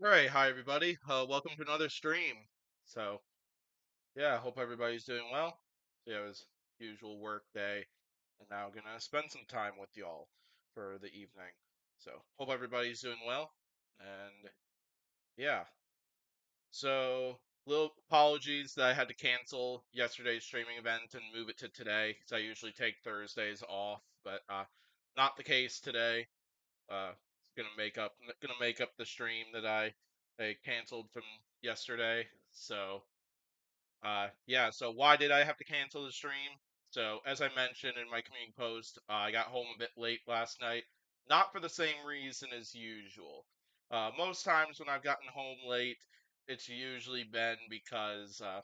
Alright, hi everybody. Welcome to another stream. So, yeah, hope everybody's doing well. So, yeah, it was usual work day, and now I'm gonna spend some time with y'all for the evening. So, hope everybody's doing well. And yeah, so little apologies that I had to cancel yesterday's streaming event and move it to today, because I usually take Thursdays off, but not the case today. Uh, gonna make up the stream that I canceled from yesterday. So yeah. So why did I have to cancel the stream? So as I mentioned in my community post, I got home a bit late last night. Not for the same reason as usual. Most times when I've gotten home late, it's usually been because I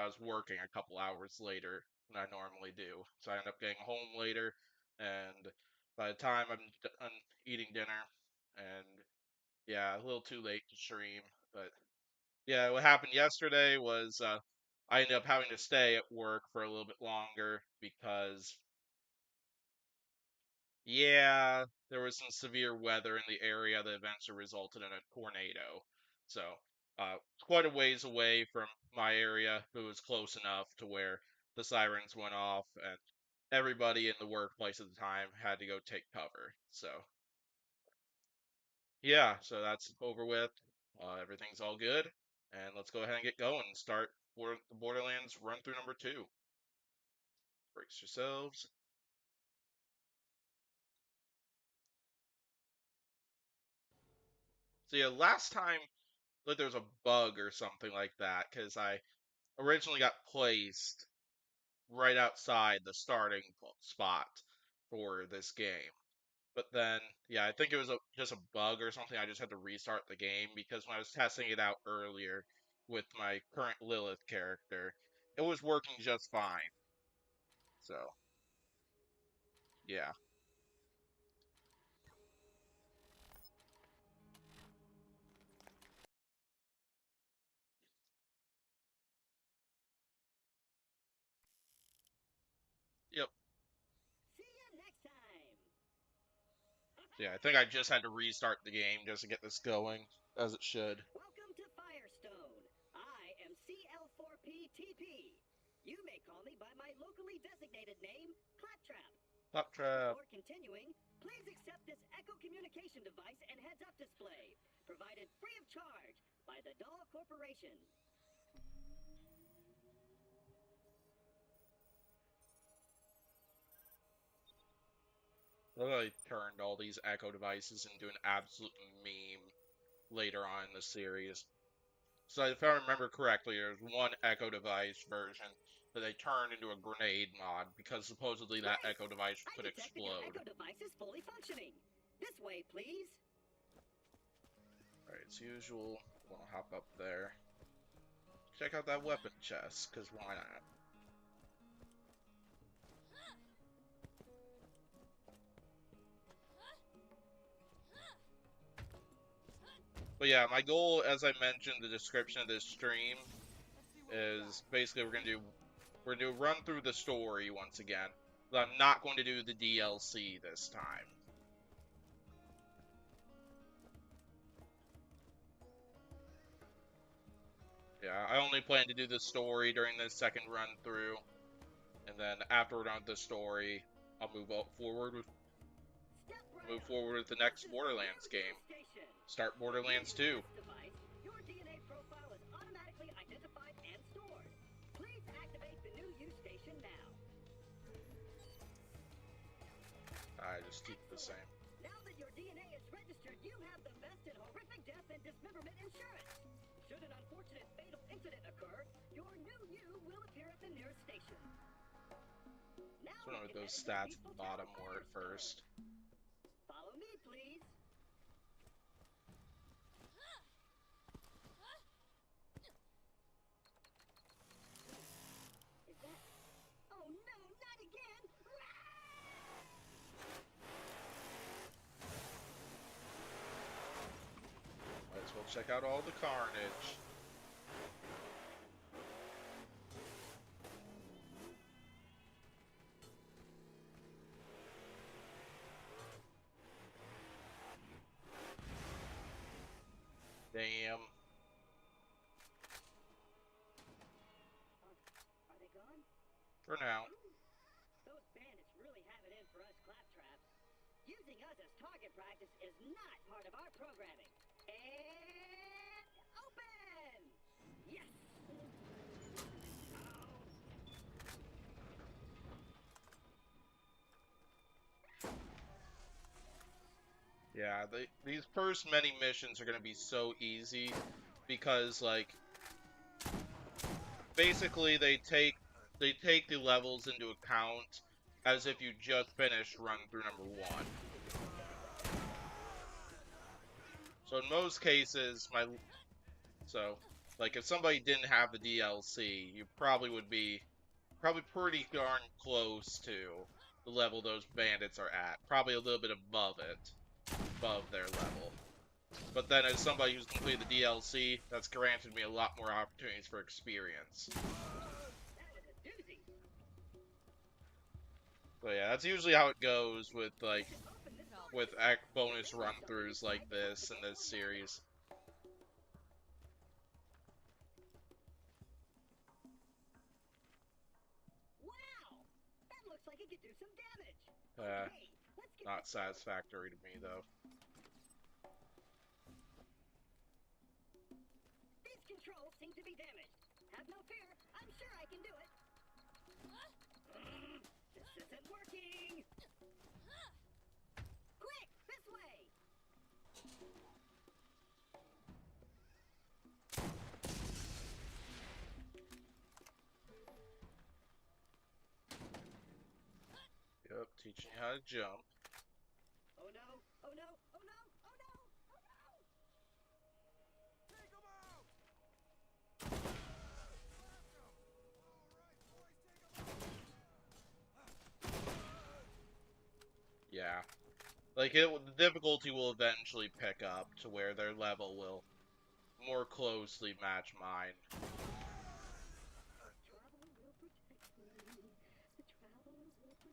was working a couple hours later than I normally do. So I end up getting home later, and by the time I'm done eating dinner, and yeah, a little too late to stream. But yeah, what happened yesterday was I ended up having to stay at work for a little bit longer because yeah, there was some severe weather in the area that eventually resulted in a tornado. So, quite a ways away from my area, but it was close enough to where the sirens went off and everybody in the workplace at the time had to go take cover. So, yeah, so that's over with. Everything's all good. And let's go ahead and get going and start the Borderlands run through number two. Brace yourselves. So, yeah, last time like there was a bug or something like that because I originally got placed right outside the starting spot for this game. But then, yeah, I think it was just a bug or something. I just had to restart the game because when I was testing it out earlier with my current Lilith character, it was working just fine. So, yeah. Yep. See you next time. So, yeah, I think I just had to restart the game just to get this going as it should. Welcome to Firestone. I am CL4PTP. You may call me by my locally designated name, Claptrap. Claptrap. Before continuing, please accept this Echo communication device and heads-up display, provided free of charge by the Dahl Corporation. I turned all these Echo devices into an absolute meme later on in the series. So if I remember correctly, there's one Echo device version that they turned into a grenade mod because supposedly that Great! Echo device I could detect that your explode. Echo device is fully functioning. This way, please. Alright, as usual, we'll hop up there. Check out that weapon chest, because why not? But yeah, my goal, as I mentioned in the description of this stream, is basically we're gonna do a run through the story once again. But I'm not going to do the DLC this time. Yeah, I only plan to do the story during the second run through, and then after we're done with the story, I'll Step right move up. forward with the This next is the Borderlands new game. station. Start By Borderlands using 2. this device, your DNA profile is automatically identified and stored. Please activate the new use station now. I just keep the Excellent. same. Now that your DNA is registered, you have the best in horrific death and dismemberment insurance. Should an unfortunate fatal incident occur, your new you will appear at the nearest station. Now Just wondering we what can head those into the stats at the peaceful town bottom of were at Firestone. first. Follow me, please. Is that... Oh no, not again! Might as well check out all the carnage. Damn. Are they gone? For now. Those bandits really have it in for us claptraps. Using us as target practice is not part of our programming. And open! Yes! Yeah, these first many missions are gonna be so easy because like basically they take the levels into account as if you just finished run through number one. So in most cases, like if somebody didn't have the DLC, you probably would be pretty darn close to the level those bandits are at. Probably a little bit above above their level. But then as somebody who's completed the DLC, that's granted me a lot more opportunities for experience. So yeah, that's usually how it goes with bonus run-throughs like this in this series. Wow! That looks like it could do some damage. Uh, Okay, let's get Not satisfactory to me though. These controls seem to be damaged. Have no fear. I'm sure I can do it. This isn't working. Quick, this way. Yep, teaching you how to jump. Oh no! Oh no! Oh no! Oh no! Oh no! Take 'em out! Yeah. The difficulty will eventually pick up to where their level will more closely match mine. Travel will protect me. The travel will protect me.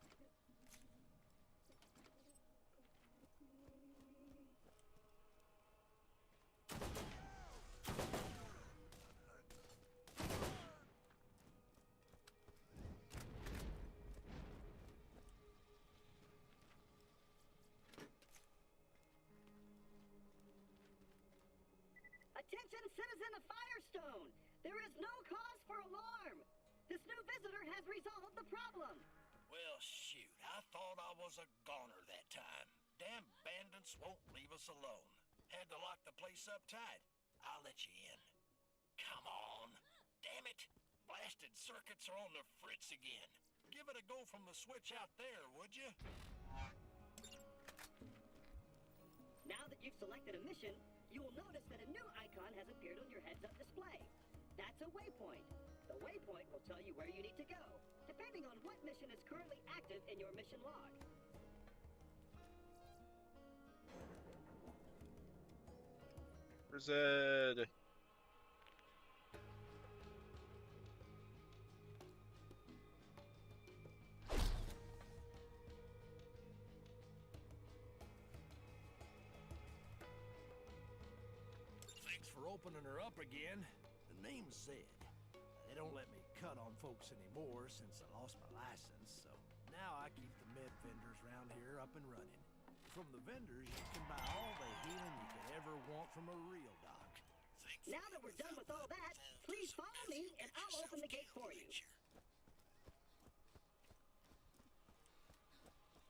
Attention, citizen of Firestone! There is no cause for alarm! This new visitor has resolved the problem! Well, shoot, I thought I was a goner that time. Damn bandits won't leave us alone. Had to lock the place up tight. I'll let you in. Come on. Damn it. Blasted circuits are on the fritz again. Give it a go from the switch out there, would you? Now that you've selected a mission, you will notice that a new icon has appeared on your heads-up display. That's a waypoint. The waypoint will tell you where you need to go, depending on what mission is currently active in your mission log. Zed. Thanks for opening her up again. The name's Zed. They don't let me cut on folks anymore since I lost my license, so now I keep the med vendors around here up and running. From the vendors, you can buy all the healing you could ever want from a real doc. Now that we're done with all that, please follow me and I'll open the gate for you.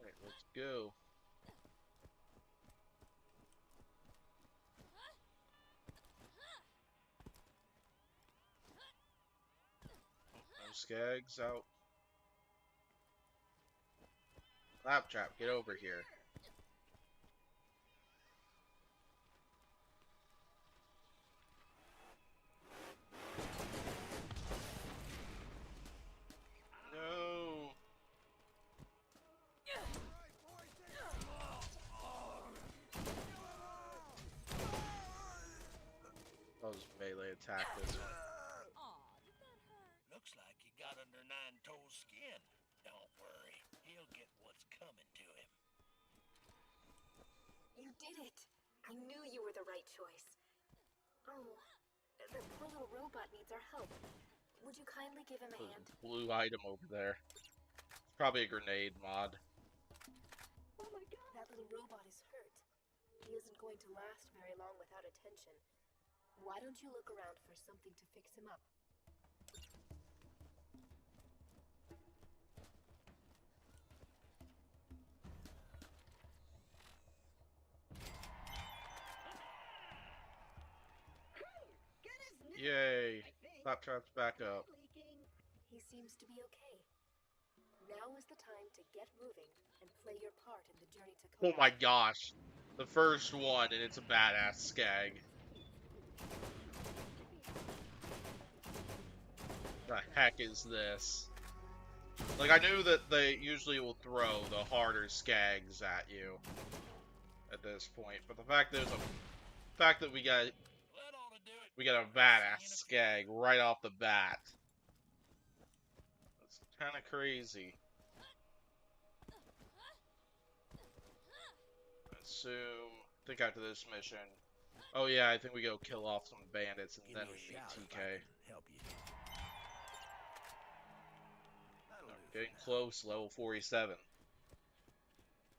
Alright, let's go. No skags out. Claptrap, get over here. No. That was melee attack this one. Aw, did that hurt? Looks like he got under Nine-Toes' skin. Don't worry, he'll get what's coming to him. You did it! I knew you were the right choice. Oh, the poor little robot needs our help. Would you kindly give him a There's hand? a blue item over there. It's probably a grenade mod. Oh my god! That little robot is hurt. He isn't going to last very long without attention. Why don't you look around for something to fix him up? Get his neck! Yay! I think. Claptrap's back up. Leaking. He seems to be okay. Now is the time to get moving and play your part in the journey to Oh Cobra. my gosh. The first one, and it's a badass skag. The heck is this? Like, I knew that they usually will throw the harder skags at you at this point, but the fact that we got That ought to do it. a badass skag right off the bat. That's kind of crazy. I think after this mission. Oh yeah, I think we go kill off some bandits and Give then me we a meet shout if TK. I can help you. That'll do for Getting now. close, level 47.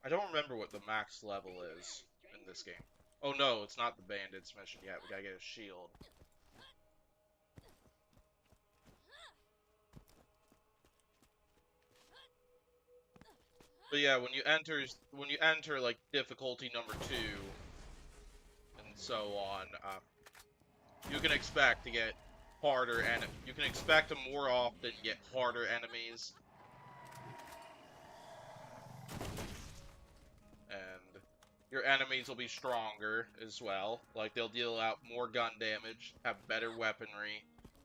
I don't remember what the max level is in this game. Oh no, it's not the bandits mission yet. We gotta get a shield. But yeah, when you enter like difficulty number 2 and so on, you can expect to get harder, and you can expect to more often get harder enemies. And your enemies will be stronger as well. Like, they'll deal out more gun damage, have better weaponry,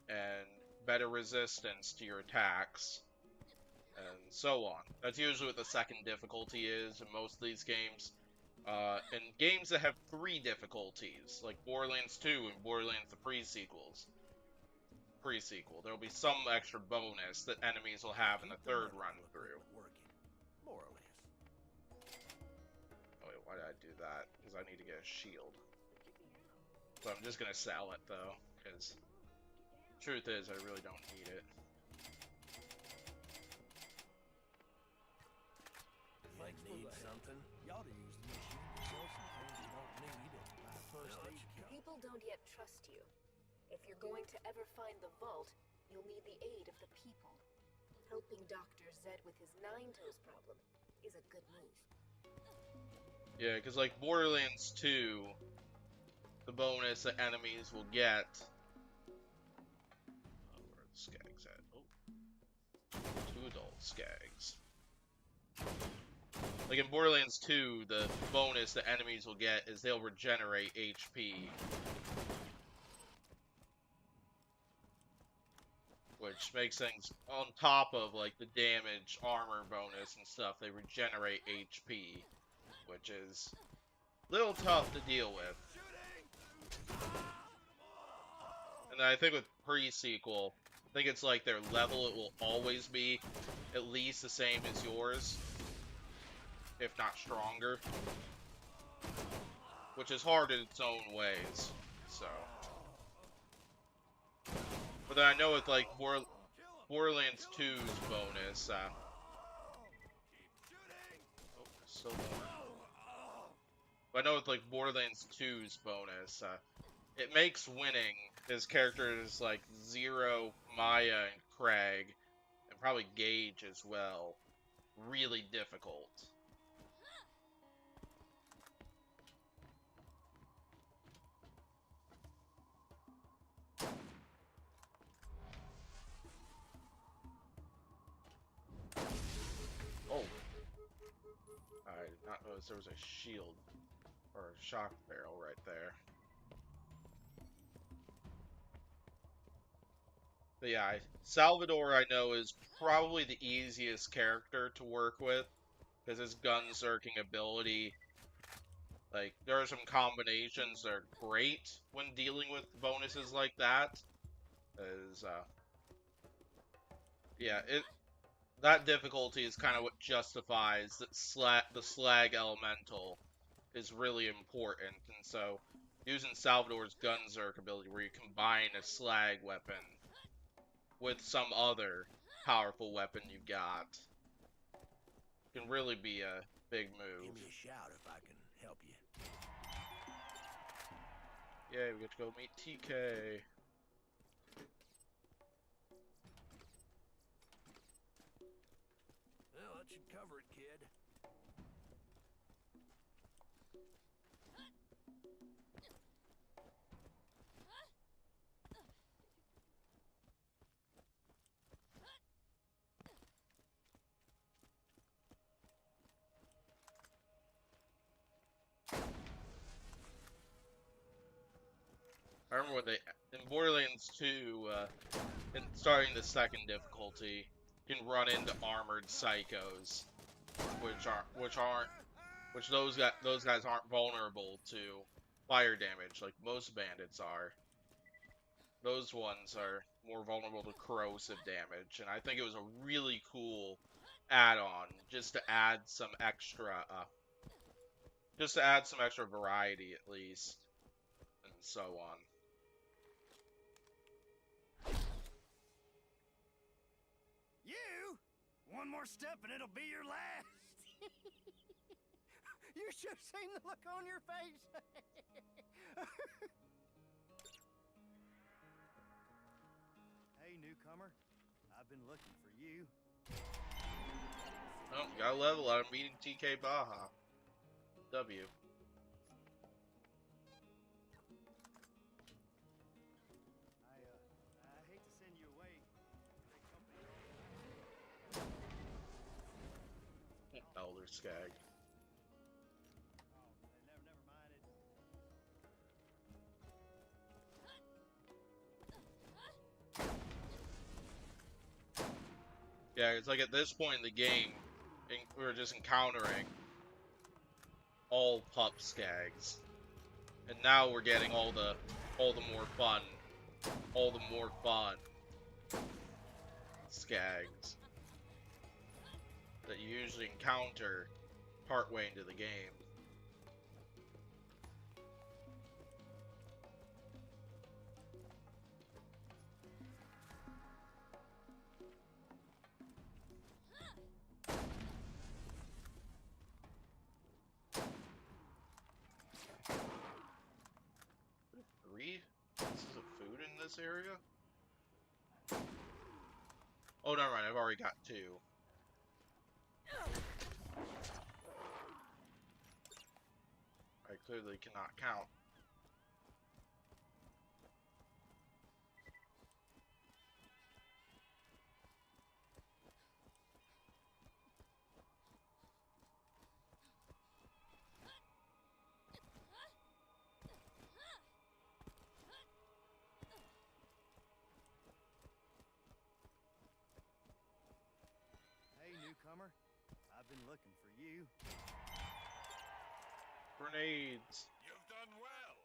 and better resistance to your attacks, and so on. That's usually what the second difficulty is in most of these games. In games that have 3 difficulties, like Borderlands 2 and Borderlands the pre-sequel, there'll be some extra bonus that enemies will have in the Keep the third medical run through. equipment working, more or less. Oh wait, why did I do that? Because I need to get a shield. So I'm just gonna sell it though, because truth is, I really don't need it. You need something? You ought to use the machine to sell some things you don't need and buy a first aid kit. People don't yet trust you. If you're going to ever find the vault, you'll need the aid of the people. Helping Dr. Zed with his nine-toes problem is a good move. Yeah, because like Borderlands 2, the bonus that enemies will get. Oh, where are the skags at? Oh, 2 adult skags. Like in Borderlands 2, the bonus that enemies will get is they'll regenerate HP. Which makes things, on top of like the damage, armor bonus and stuff, they regenerate HP. Which is a little tough to deal with. And then I think with pre-sequel, I think it's like their level, it will always be at least the same as yours, if not stronger, which is hard in its own ways, so. But then I know with like Borderlands 2's bonus, oh, still more. But I know with like Borderlands 2's bonus, it makes winning his characters like Zero, Maya, and Craig, and probably Gage as well, really difficult. Oh. I did not notice there was a shield or a shock barrel right there. But yeah, Salvador I know is probably the easiest character to work with because his gun-zerking ability, like, there are some combinations that are great when dealing with bonuses like that. As, yeah, that difficulty is kind of what justifies that the slag elemental is really important, and so using Salvador's Gunzerk ability, where you combine a slag weapon with some other powerful weapon you got, can really be a big Give move. me a shout if I can help you. Yay, we get to go meet TK. Well, that should cover it, kid. I remember when they in Borderlands 2, starting the second difficulty, you can run into armored psychos, which those guys aren't vulnerable to fire damage like most bandits are. Those ones are more vulnerable to corrosive damage, and I think it was a really cool add-on just to add some extra variety at least, and so on. You? One more step and it'll be your last. You should have seen the look on your face. Hey, newcomer. I've been looking for you. Oh, got a level out of meeting TK Baja. W. I hate to send you away. Elder Skag. Never mind it. Yeah, it's like at this point in the game, we're just encountering all pup Skags, and now we're getting all the more fun Skags that you usually encounter partway into the game. Three pieces of food in this area? Oh, never mind, I've already got two. I clearly cannot count. Hey, newcomer. I've been looking for you. Grenades! You've done well.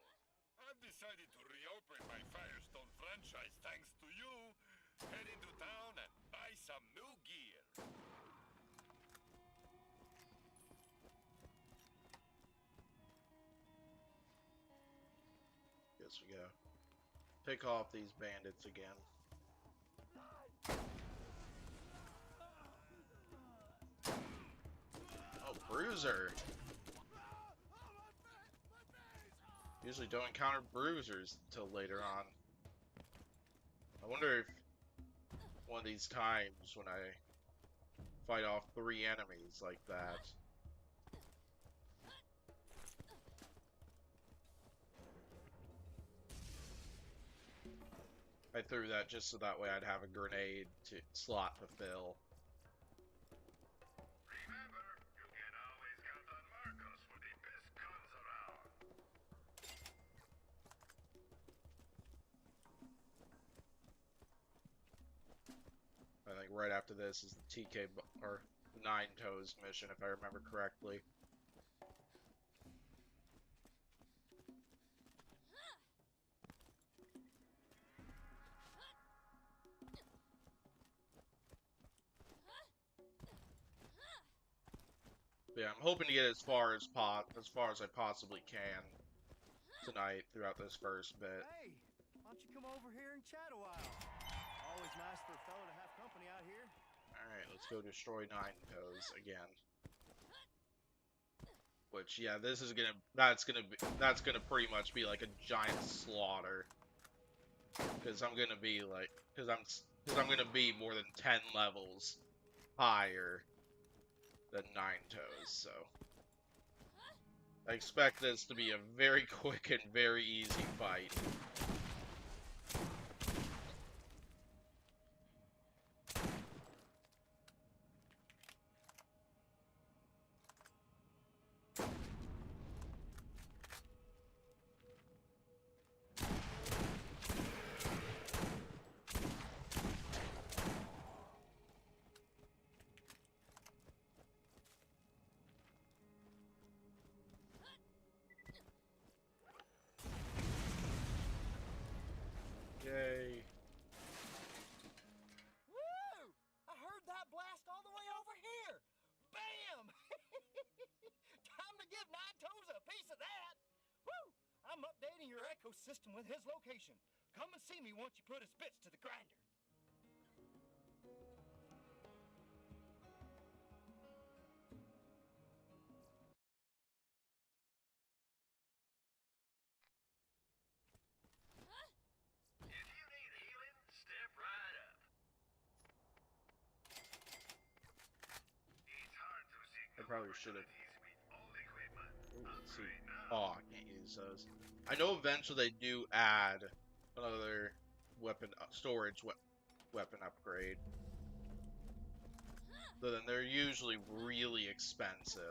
I've decided to reopen my Firestone franchise thanks to you. Head into town and buy some new gear. Guess we gotta pick off these bandits again. Oh, Bruiser! Usually don't encounter bruisers until later on. I wonder if one of these times when I fight off 3 enemies like that. I threw that just so that way I'd have a grenade slot to fill. Remember, you can always count on Marcos for the best guns around. I think right after this is the TK or Nine Toes mission, if I remember correctly. But yeah, I'm hoping to get as far as I possibly can tonight throughout this first bit. Hey, why don't you come over here and chat a while? Always nice for a fellow to have company out here. Alright, let's go destroy Nine Toes again. Which, yeah, this is that's gonna pretty much be like a giant slaughter. Because I'm gonna be like, because I'm gonna be more than 10 levels higher than Nine Toes, so. I expect this to be a very quick and very easy fight. Yay. Woo! I heard that blast all the way over here. Bam! Time to give Nine Toes a piece of that. Woo! I'm updating your ecosystem with his location. Come and see me once you put his bits to the grinder. If you need healing, step right up. It's hard to I signal probably should have. opportunities with old equipment. Let's see. Upgrade now. Oh, I can't use those. I know eventually they do add another weapon weapon upgrade. But then they're usually really expensive.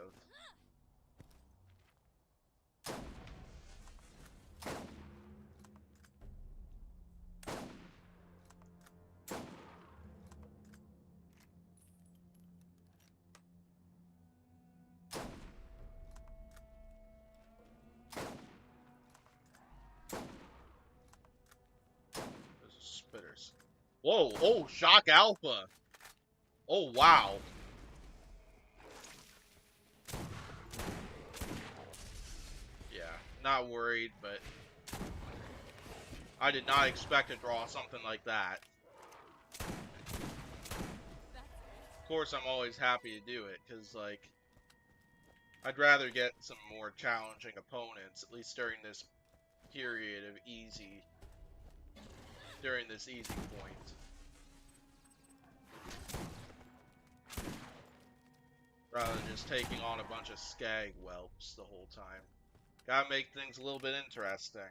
Those are spitters. Whoa! Oh, Shock Alpha! Oh, wow! Yeah, not worried, but I did not expect to draw something like that. Of course, I'm always happy to do it, because, like, I'd rather get some more challenging opponents, at least during this period of easy, during this easy point. Rather than just taking on a bunch of skag whelps the whole time. Gotta make things a little bit interesting.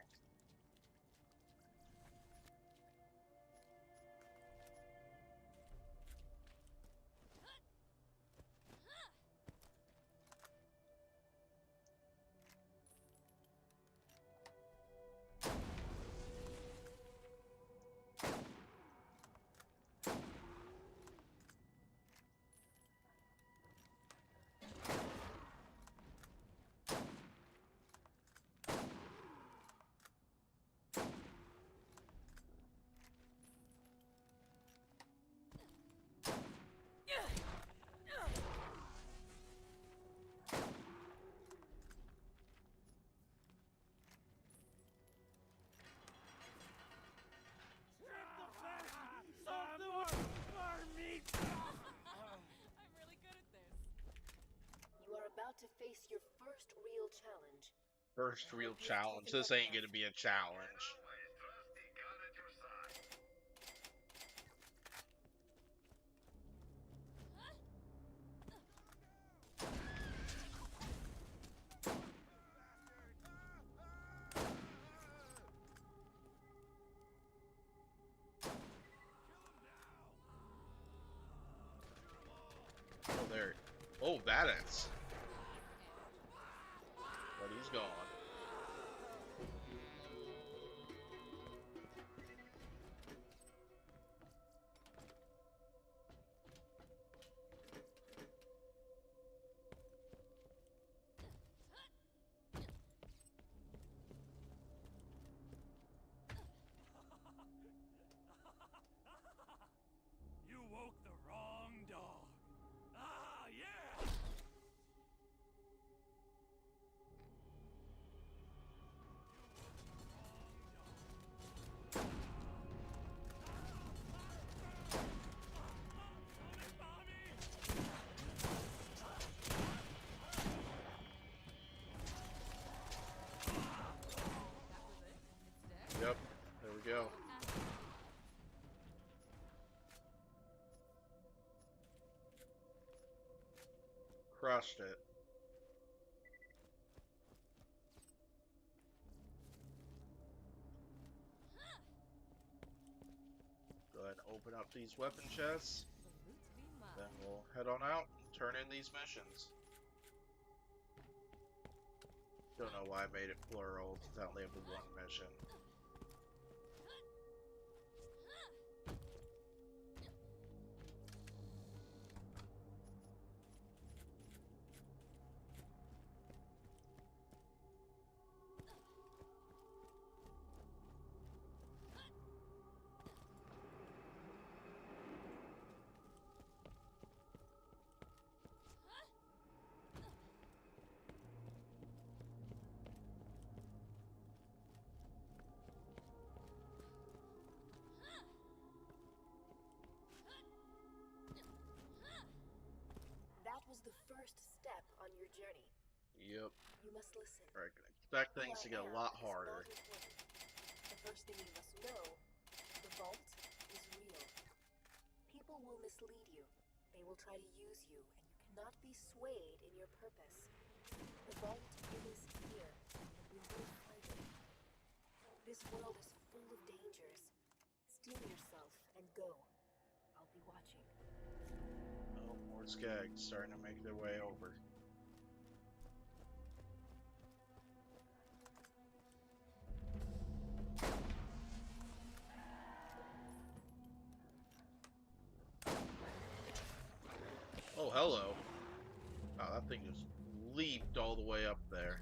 I'm really good at this. You are about to face your first real challenge. First real challenge. This ain't gonna be a challenge. Always trust the gun at your side. Oh, there. Oh, badass. But he's gone. You woke the wrong dog. Ah, yeah! crushed it. Go ahead and open up these weapon chests. The loot be mine. Then we'll head on out and turn in these missions. Don't know why I made it plural since I only have the one mission. That was the first step on your journey. Yep. You must listen. I can expect Who things to I get a am lot is harder. not important. The first thing you must know, the vault is real. People will mislead you. They will try to use you, and you cannot be swayed in your purpose. The vault is here, and we will find it. This world is full of dangers. Steel yourself and go. I'll be watching. Oh, more skags starting to make their way over. Oh, hello. Wow, that thing just leaped all the way up there.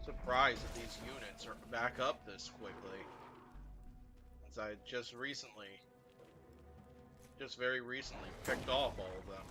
Surprised that these units are back up this quickly. Since I just very recently, picked off all of them.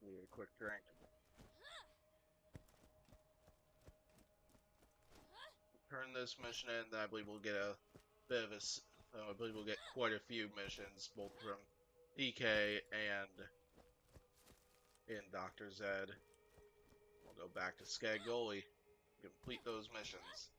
Need a quick drink. Turn this mission in, then I believe we'll get a bit of I believe we'll get quite a few missions, both from DK and in Dr. Zed. We'll go back to Skagoli, complete those missions.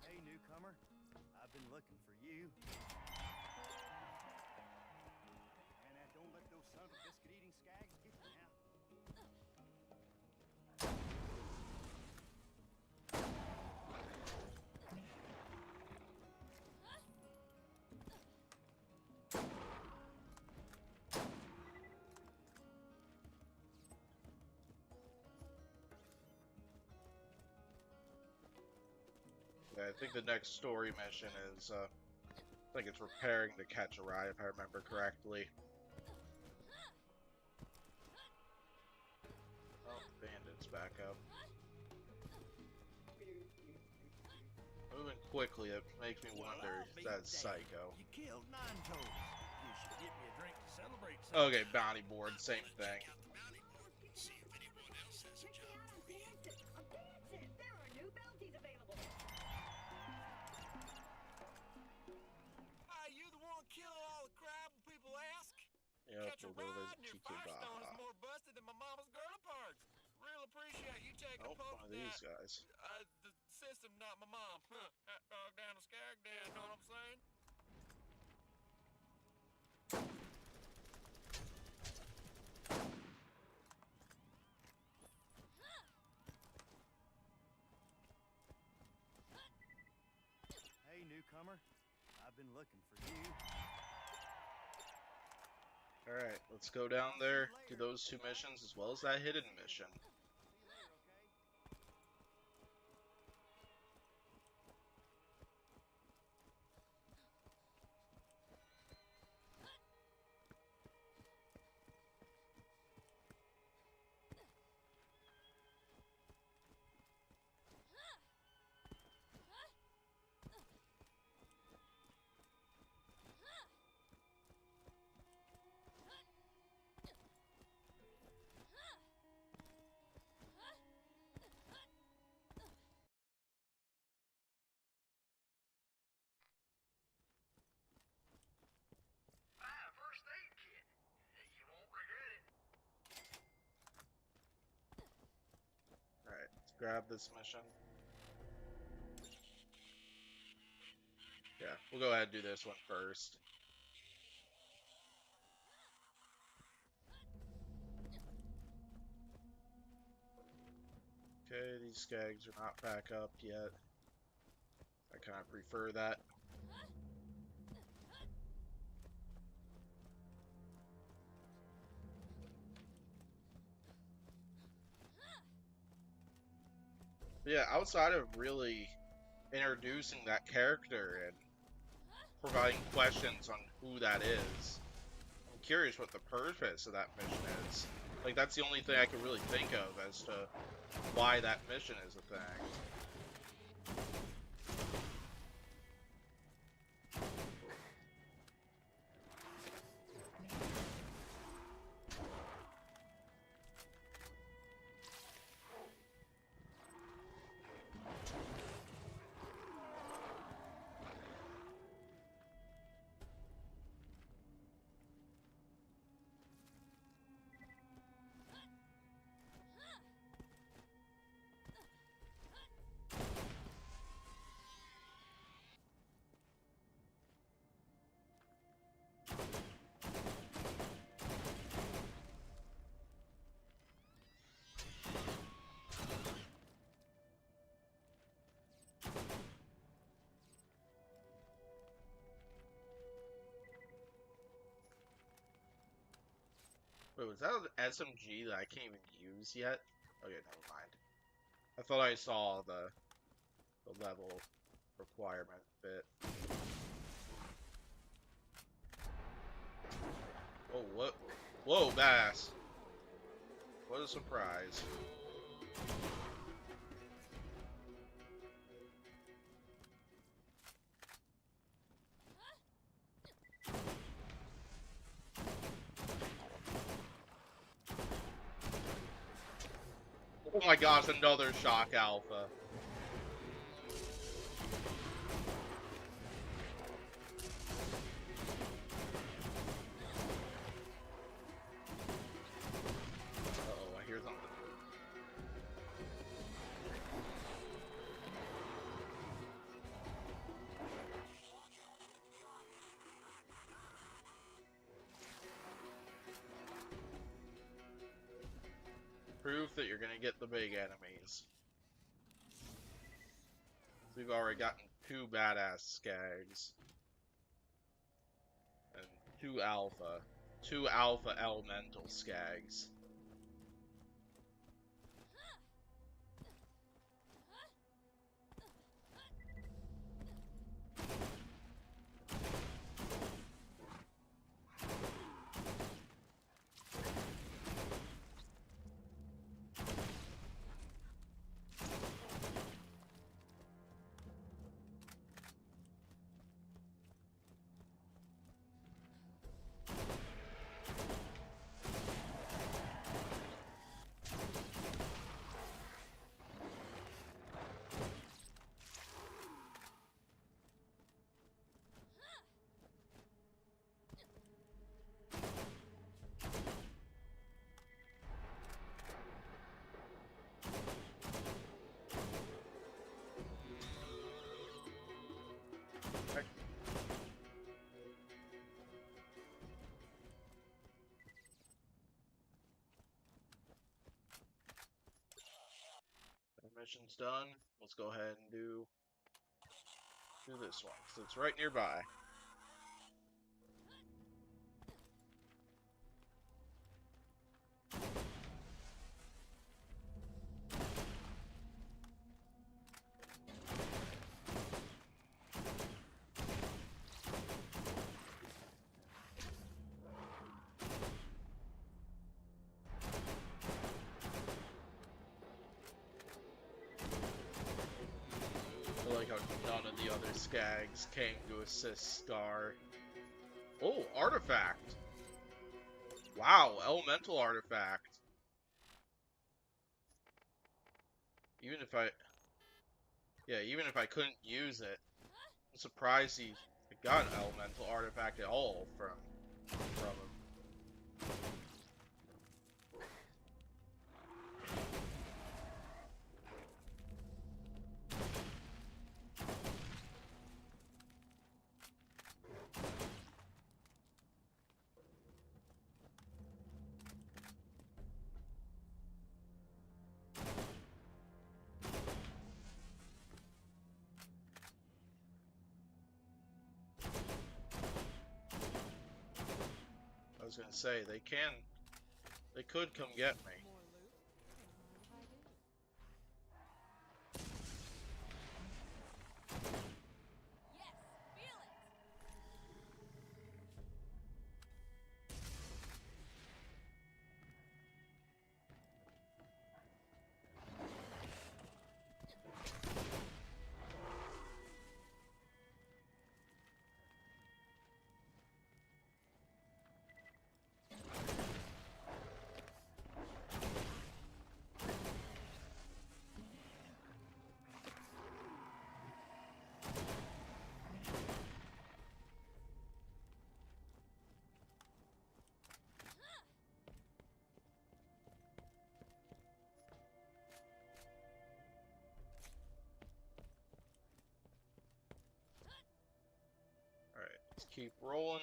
Hey, newcomer. I've been looking for you. And don't let those son of a biscuit-eating skags get you now. Yeah, I think the next story mission is, I think it's repairing the catch a ride, if I remember correctly. Oh, bandits back up. Moving quickly, it makes me wonder if that's Psycho. You killed Nine Toes. You should get me a drink to celebrate. Okay, bounty board, same thing. Check out the bounty board. See if anyone else has a Check job me out on for you. Dancing. I'm dancing. There are new bounties available. Are you the one killing all the crab when people ask? Yep, Catch a we'll go to ride and your Tiki Firestone is Baja. more busted than my mama's girl parts. Real appreciate you taking Oh, a poke one of at these that. guys. The system, not my mom. Hot dog down a skag down, know what I'm saying? been looking for you. Alright, let's go down there, do those two missions as well as that hidden mission. See you later, okay? First aid kit. You won't regret it. Alright, let's grab this mission. Yeah, we'll go ahead and do this one first. Okay, these skags are not back up yet. I kind of prefer that. Yeah, outside of really introducing that character and providing questions on who that is, I'm curious what the purpose of that mission is. Like, that's the only thing I can really think of as to why that mission is a thing. Wait, was that an SMG that I can't even use yet? Okay, never mind. I thought I saw the level requirement bit. Oh, what? Whoa, badass. What a surprise. Oh my gosh, another shock alpha. Uh-oh, I hear something. Proof that you're gonna get the big enemies. We've already gotten 2 badass skags. And 2 alpha. 2 alpha elemental skags. Mission's done. Let's go ahead and do this one, because it's right nearby. the other skags came to assist Scar. Oh, artifact! Wow, elemental artifact. Even if I, yeah, even if I couldn't use it, I'm surprised he got an elemental artifact at all from him. I was gonna say they could come get me. More loot? Mind if I do? Yes, feel it! All right, let's keep rolling.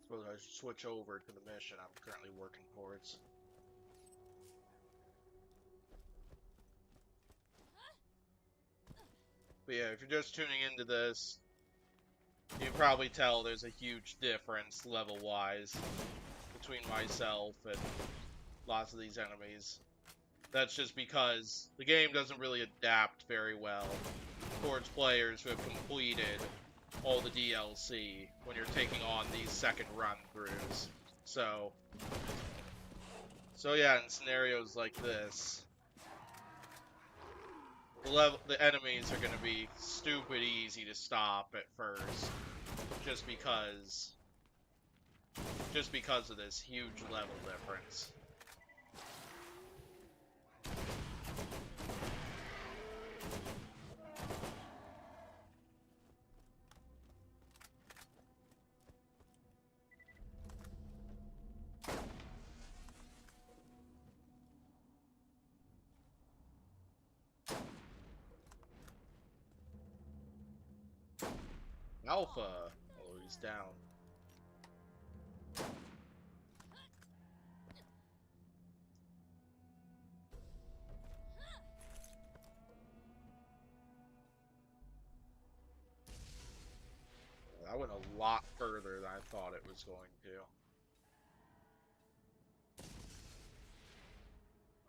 Suppose I should switch over to the mission I'm currently working towards. But yeah, if you're just tuning into this, you can probably tell there's a huge difference level-wise between myself and lots of these enemies. That's just because the game doesn't really adapt very well towards players who have completed all the DLC when you're taking on these second run-throughs. So yeah, in scenarios like this, the enemies are gonna be stupid easy to stop at first, just because of this huge level difference. Alpha! Oh, he's down. That went a lot further than I thought it was going to.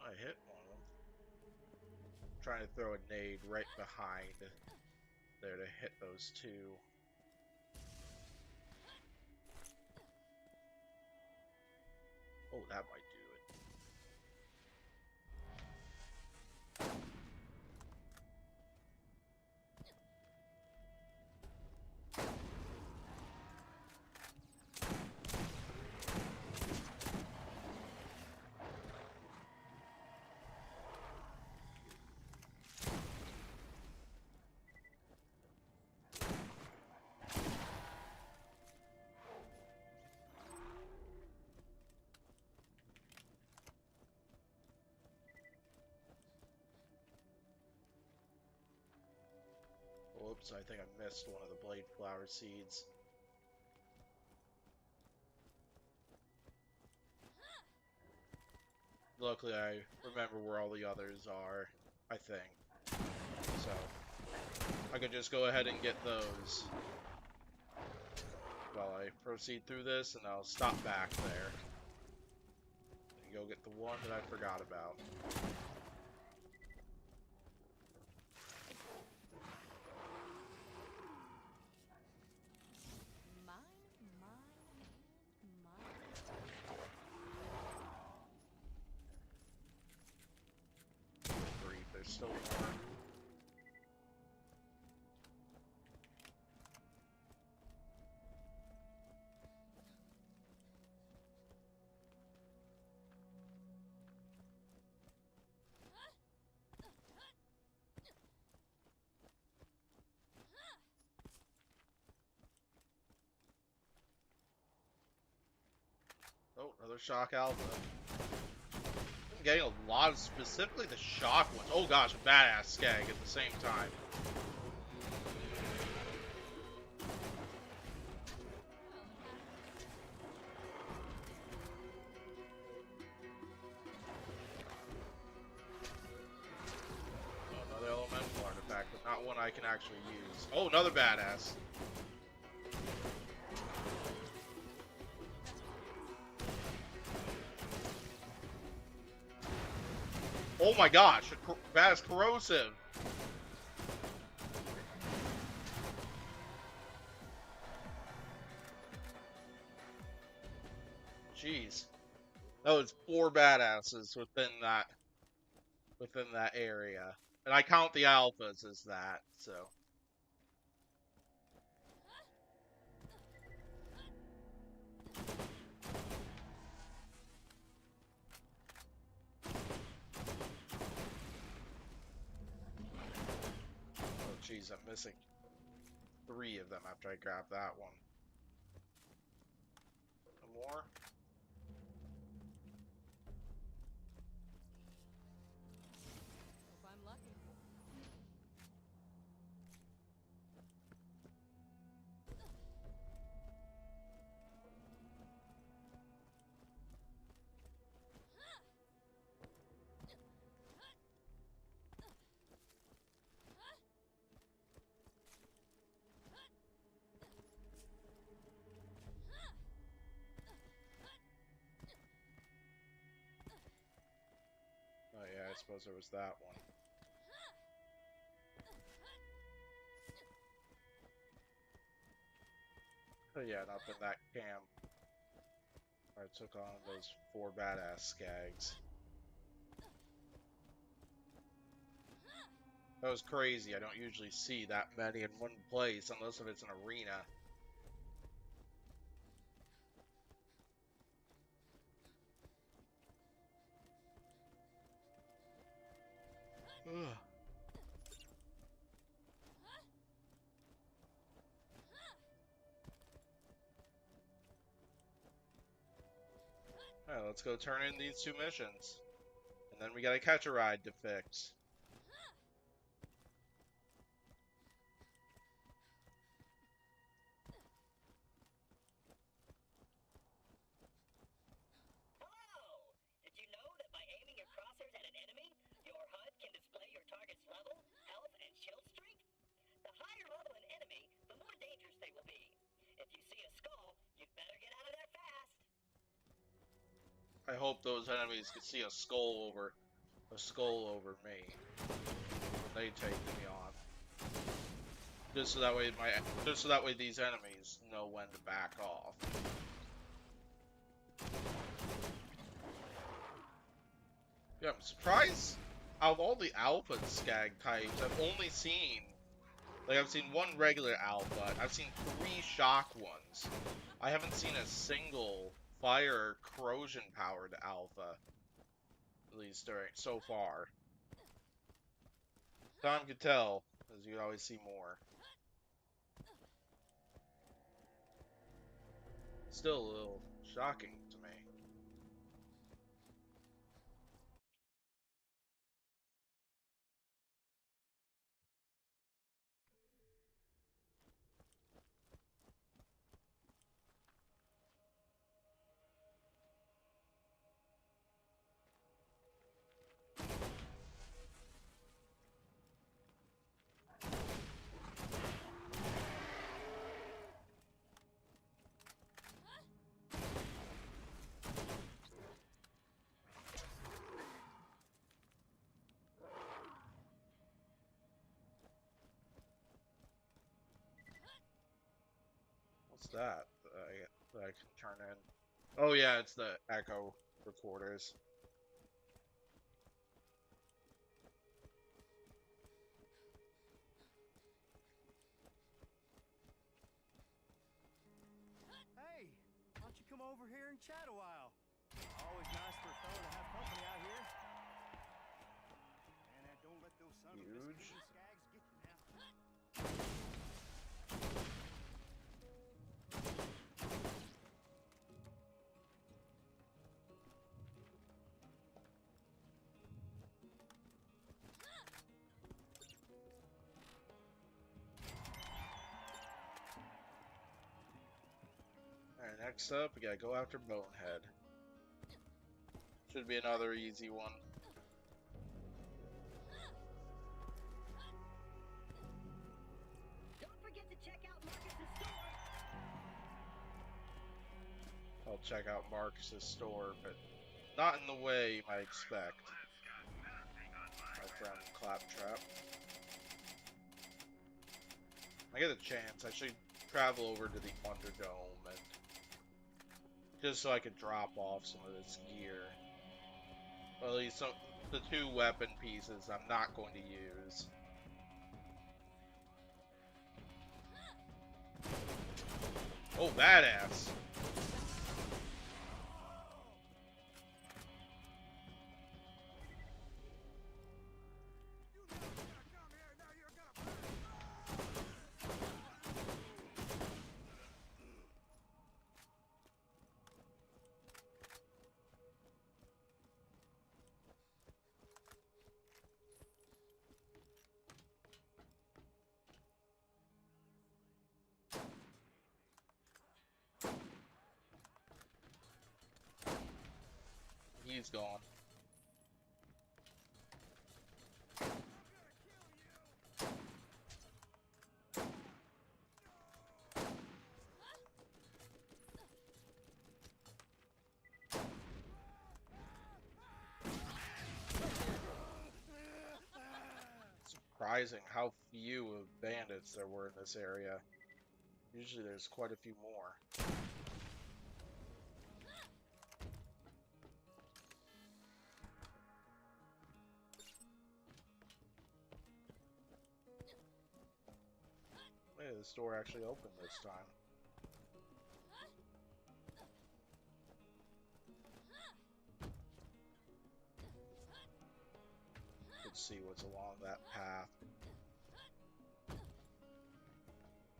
I hit one of them. I'm trying to throw a nade right behind there to hit those two. Oh, that might do it. Whoops, I think I missed one of the blade flower seeds. Luckily, I remember where all the others are, I think. So, I could just go ahead and get those while I proceed through this, and I'll stop back there. go get the one that I forgot about. Mine, and mine. Grief, there's still more. Oh, another shock alpha. I'm getting a lot of, specifically the shock ones. Oh gosh, a badass skag at the same time. Oh, another elemental artifact, but not one I can actually use. Oh, another badass. Oh my gosh, badass corrosive. Jeez. That was 4 badasses within that area. And I count the alphas as that, so. Oh jeez, I'm missing 3 of them after I grab that one. No more? If I'm lucky. Oh yeah, I suppose there was that one. Oh yeah, and up in that camp where I took on those 4 badass skags. That was crazy. I don't usually see that many in one place unless if it's an arena. Ugh. Alright, let's go turn in these 2 missions. And then we gotta catch a ride to fix. Hello! Did you know that by aiming your crosshairs at an enemy, your HUD can display your target's level, health, and shield strength? The higher level an enemy, the more dangerous they will be. If you see a skull, you'd better get out of there fast. I hope those enemies can see a skull over me when they take me on. Just so that way these enemies know when to back off. Yeah, I'm surprised. Out of all the alpha skag types, I've seen 1 regular alpha. I've seen 3 shock ones. I haven't seen a single fire corrosion powered alpha. At least so far. Time could tell, as you always see more. Still a little shocking to me. What's that? That I can turn in? Oh yeah, it's the echo recorders. Hey, why don't you come over here and chat a while? Always nice for a fellow to have company out here. And don't let those sons of Huge. misbehaving skags get you now. Alright, next up, we gotta go after Bonehead. Should be another easy one. Don't forget to check out Marcus's store. I'll check out Marcus's store, but not in the way you might expect. My friend Claptrap. I get a chance, I should travel over to the Underdome and just so I could drop off some of this gear. Or at least some the 2 weapon pieces I'm not going to use. Oh, badass! He's gone. Surprising how few of bandits there were in this area. Usually there's quite a few more. Hey, this door actually opened this time. Let's see what's along that path.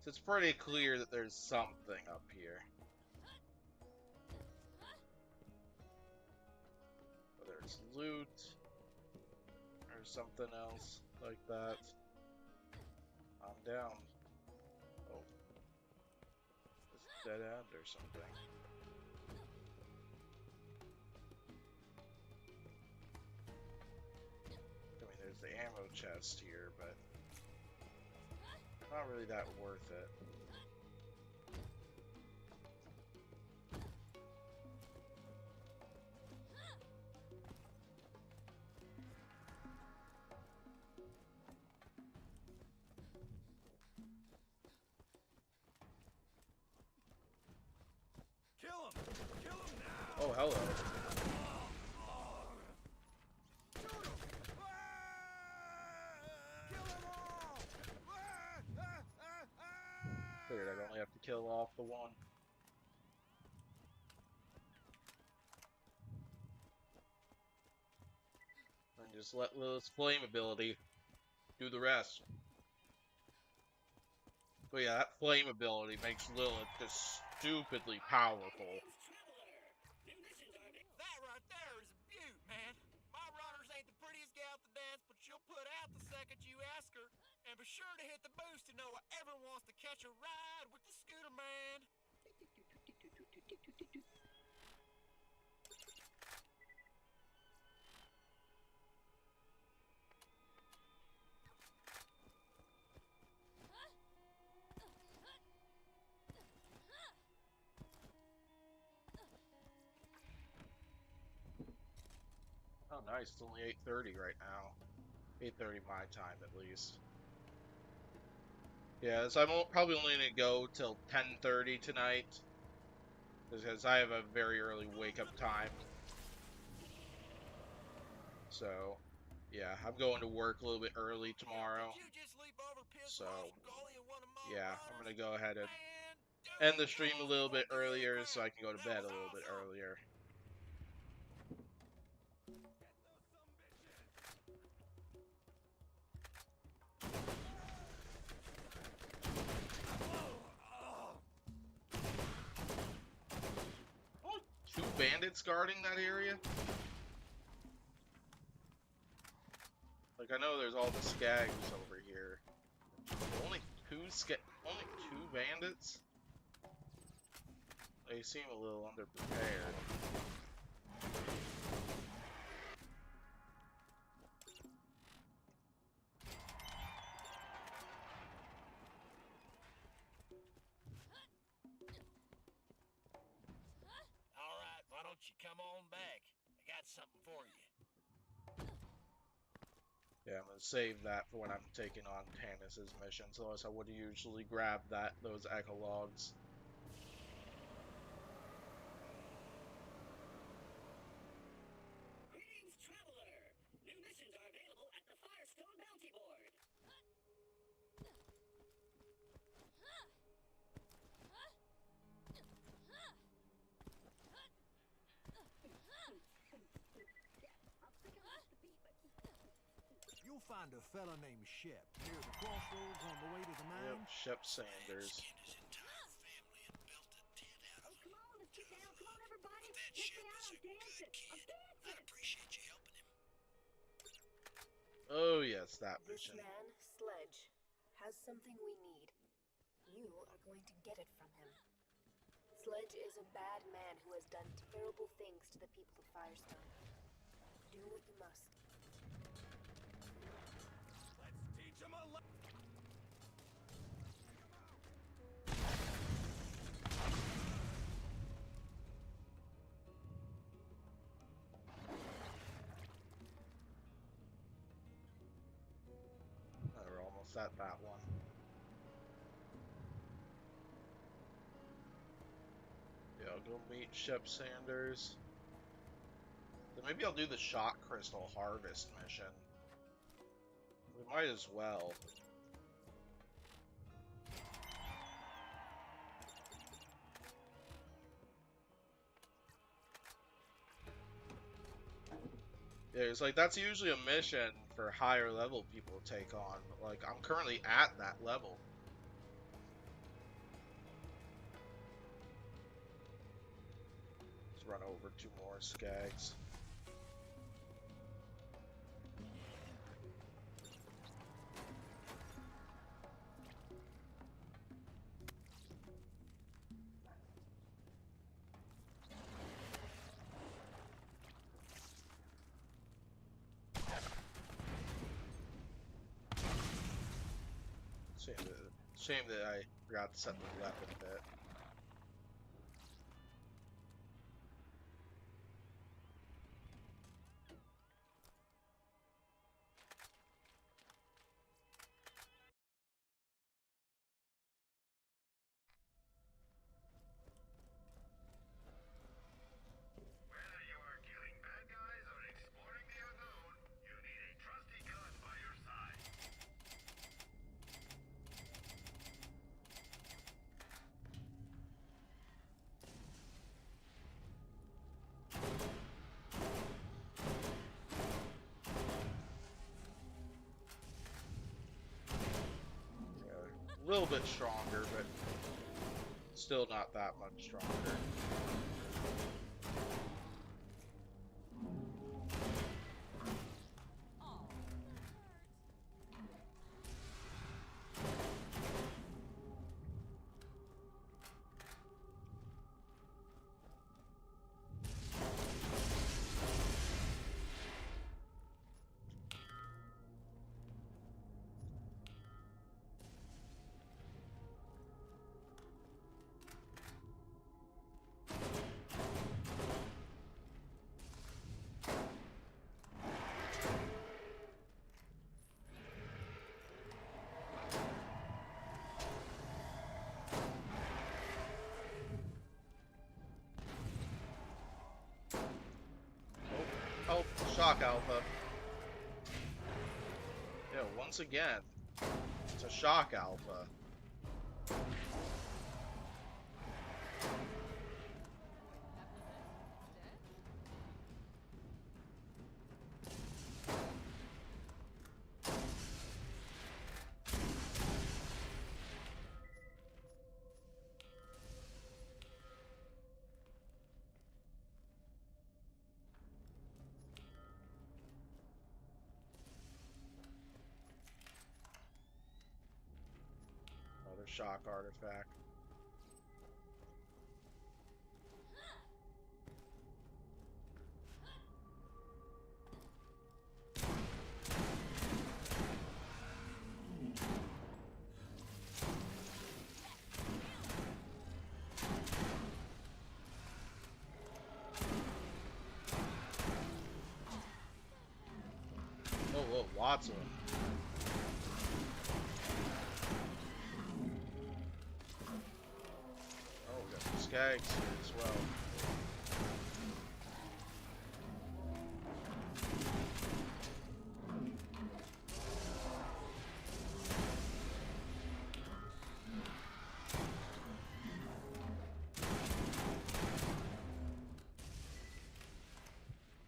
So it's pretty clear that there's something up here. Whether it's loot or something else like that. I'm down. Oh. It's dead end or something. I mean, there's the ammo chest here, but not really that worth it. Kill him! Kill him now! Oh, hello. Figured I'd only have to kill off the one. And just let Lilith's flame ability do the rest. But yeah, that flame ability makes Lilith just stupidly powerful. That right there is a beaut, man. My runners ain't the prettiest gal at the dance, but she'll put out the second you ask her. And be sure to hit the boost to know whoever wants to catch a ride with the scooter man. Oh, nice. It's only 8:30 right now. 8:30 my time, at least. Yeah, so probably only gonna go till 10:30 tonight because I have a very early wake up time. So, yeah, I'm going to work a little bit early tomorrow. Did you just leap over pistol So, off goalie in one of my yeah, I'm runners? gonna go ahead and Man, end the dude, stream a tell us little bit what you really earlier so grabbed. I can go to That bed was a little bit awesome. earlier. Oh, two bandits guarding that area? Like, I know there's all the skags over here. Only only two bandits? They seem a little underprepared. All right, why don't you come on back? I got something for you. Yeah, I'm gonna save that for when I'm taking on Tannis's missions, otherwise I would usually grab those echologs. Greetings, traveler! New missions are available at the Firestone Bounty Board. You'll find a fella named Shep near the crossroads on the way to the Yep, mine. Shep Sanders. Skinned his entire family and built a tent out Oh, of come on, let's get down. Come on, everybody. That Let Shep me out. is I'm a good dancing. I'm kid. I'd dancing. appreciate you helping him. Oh yes, that This mission. man, Sledge, has something we need. You are going to get it from him. Sledge is a bad man who has done terrible things to the people of Firestone. Do what you must. Let's teach him a lesson. Oh, we're almost at that one. Yeah, I'll go meet Shep Sanders. Then maybe I'll do the Shot Crystal Harvest mission. We might as well. Yeah, it's like that's usually a mission for higher level people to take on, but like I'm currently at that level. Let's run over two more skags. Shame that I forgot to set the weapon bit. Whether you are killing bad guys or exploring the unknown, you need a trusty gun by your side. Yeah, a little bit stronger, but still not that much stronger. Oh, that hurts. Oh, shock alpha. Yeah, once again, it's a shock alpha. Another shock artifact. Oh, whoa, lots of them. Oh, we got some skags here as well.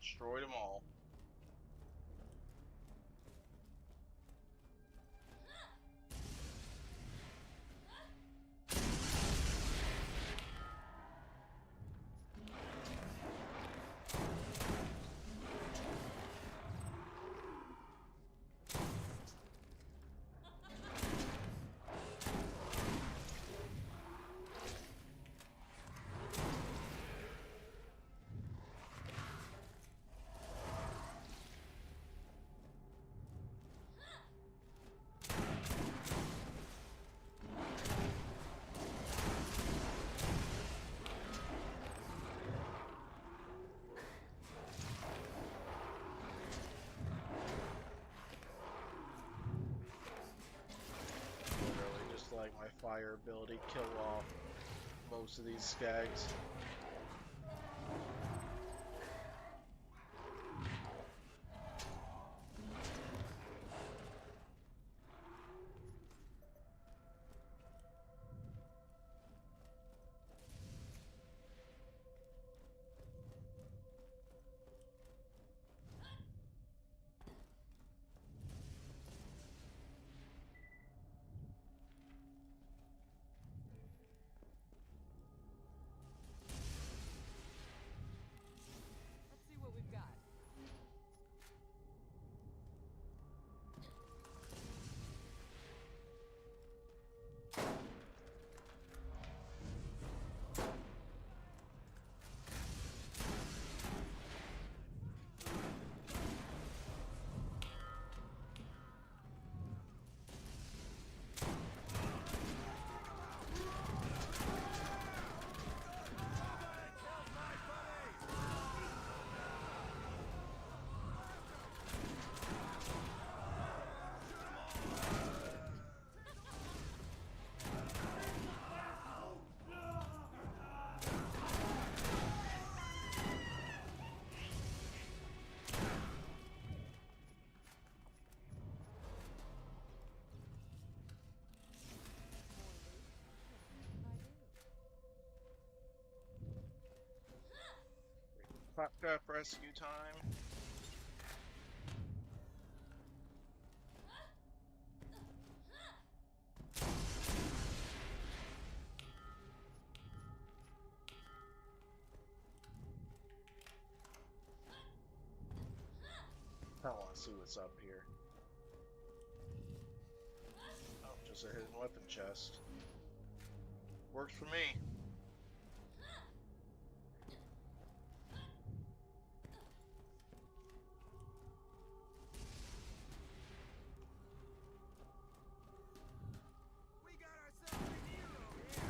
Destroyed them all. Literally, just like my fire ability, kill off most of these skags. Let's see what we've got. Pop up rescue time. I want to see what's up here. Oh, just a hidden weapon chest. Works for me. We got ourselves a hero here.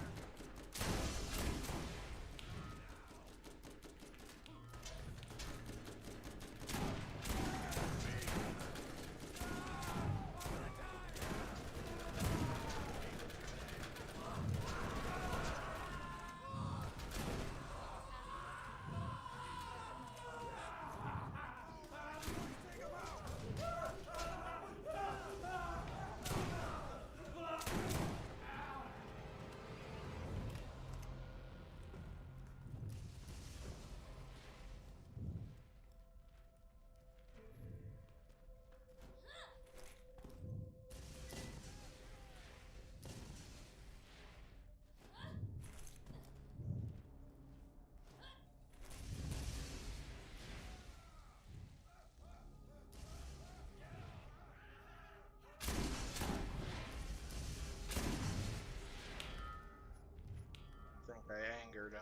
I angered him.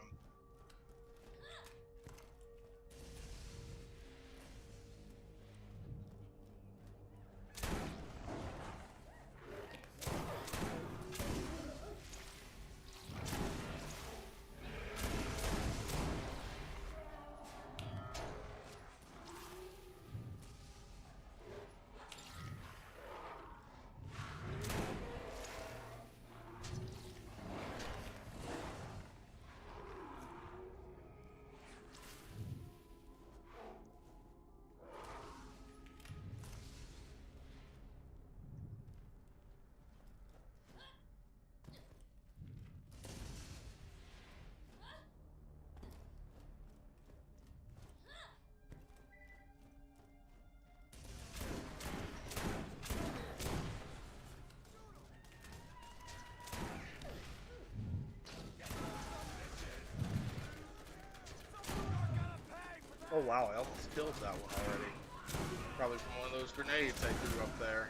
Oh wow, I almost killed that one already. Probably from one of those grenades I threw up there.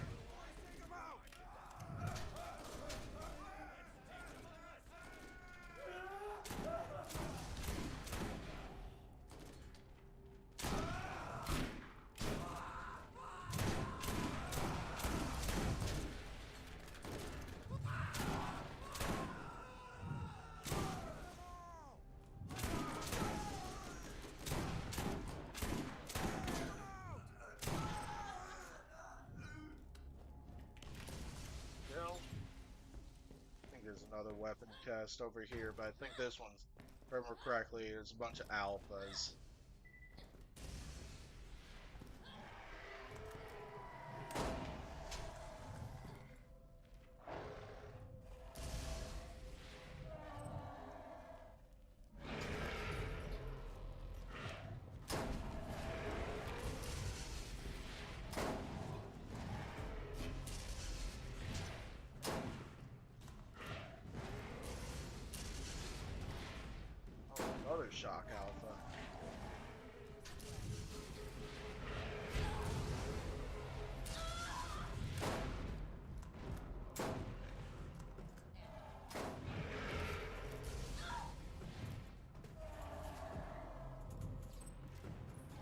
Well, I think there's another weapon chest over here, but I think this one's, if I remember correctly, there's a bunch of alphas. Oh, another shock alpha.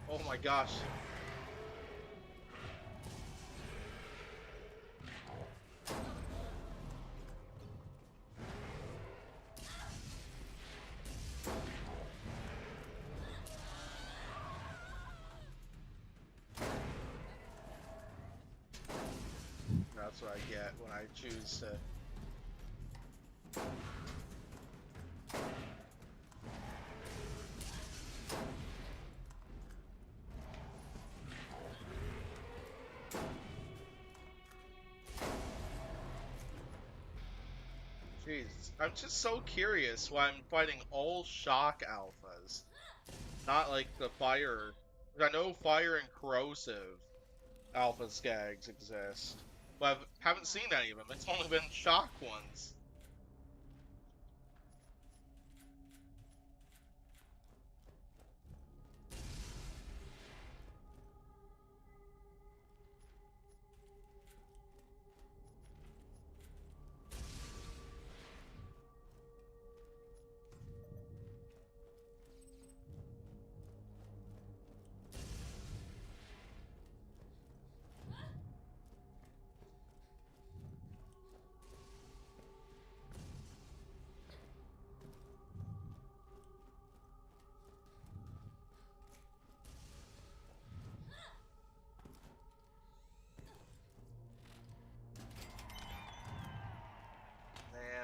Oh my gosh. That's what I get when I choose to. Jeez, I'm just so curious why I'm fighting all shock alphas, not like the fire. 'Cause I know fire and corrosive alpha skags exist, but I haven't seen any of them. It's only been shock ones.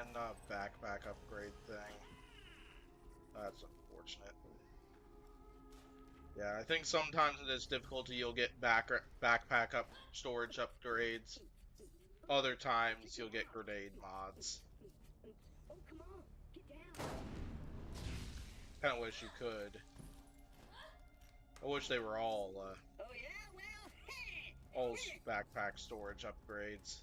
And backpack upgrade thing. That's unfortunate. Yeah, I think sometimes in this difficulty you'll get backpack up storage upgrades. Other times you'll get grenade mods. Oh, come on, get down. Kind of wish you could. I wish they were Oh, yeah? Well, hey! all backpack storage upgrades.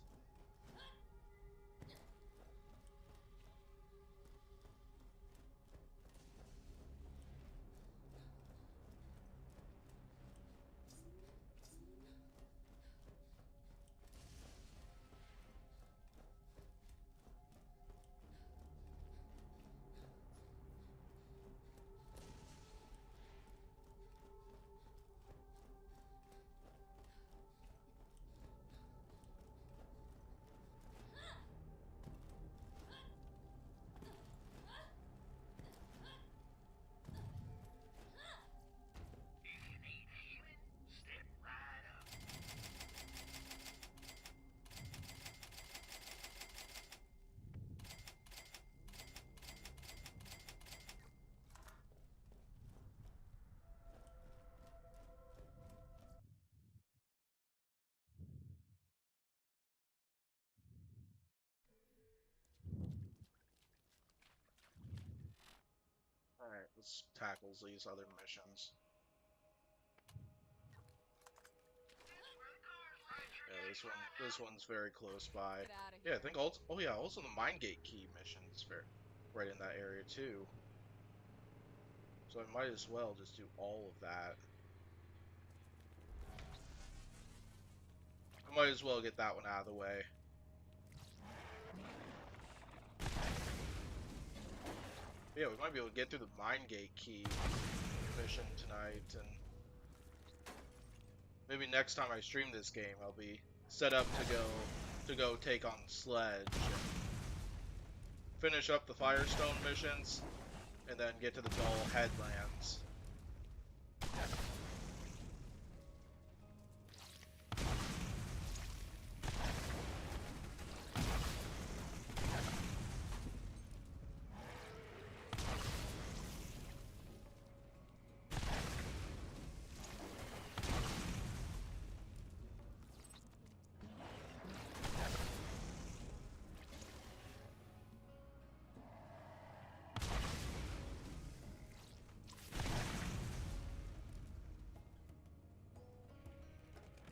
this tackles these other missions. Yeah, this one's very close by. Get out of Yeah, here. I think also, oh yeah, also the Mine Gate key mission is very right in that area too. So I might as well just do all of that. I might as well get that one out of the way. Yeah, we might be able to get through the Mine Gate key mission tonight, and maybe next time I stream this game, I'll be set up to go take on Sledge and finish up the Firestone missions, and then get to the Dull Headlands.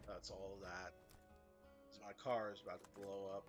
That's all of that. 'Cause my car is about to blow up.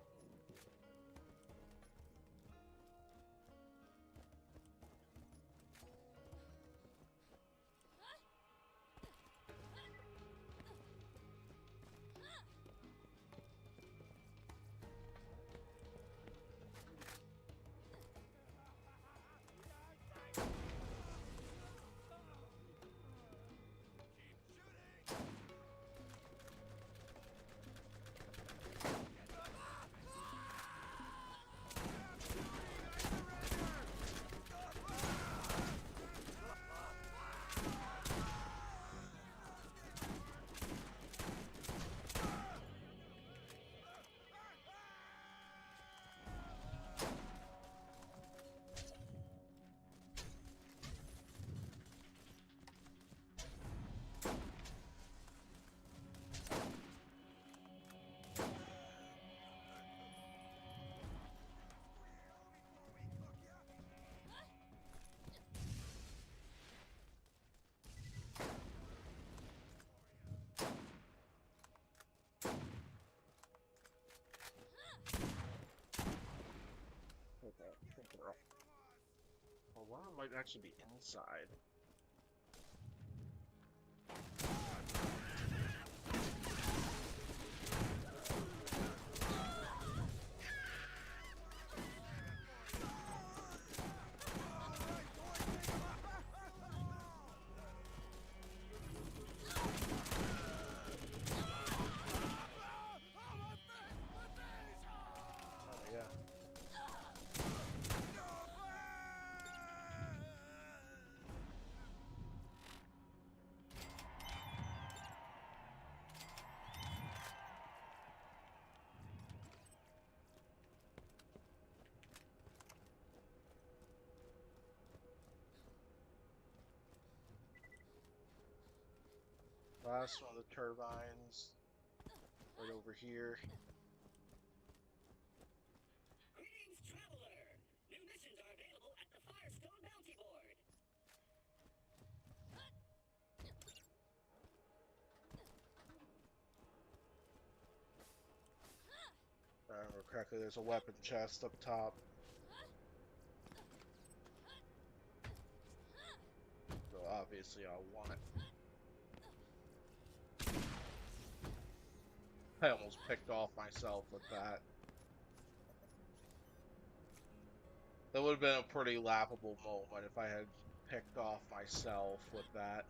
Okay, I think we're all. Well, one might actually be inside. Oh yeah. Last one of the turbines. Right over here. Greetings, traveler! New missions are available at the Firestone Bounty Board. If I remember correctly, there's a weapon chest up top. So obviously I'll want it. I almost picked off myself with that. That would have been a pretty laughable moment if I had picked off myself with that.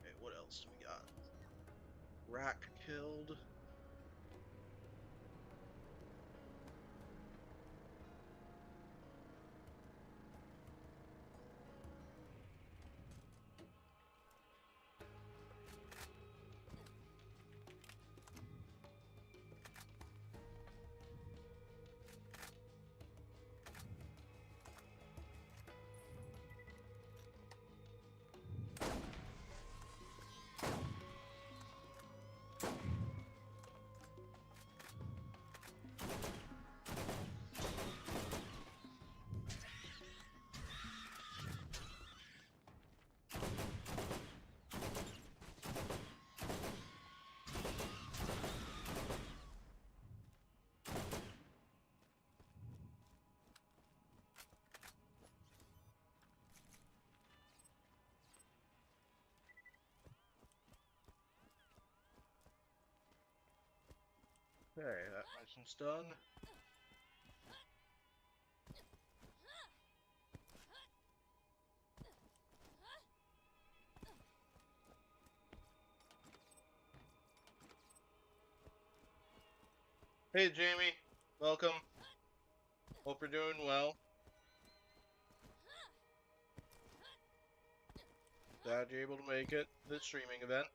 Okay, what else do we got? Rack killed. Okay, that mission's done. Hey Jamie, welcome. Hope you're doing well. Glad you're able to make it to the streaming event.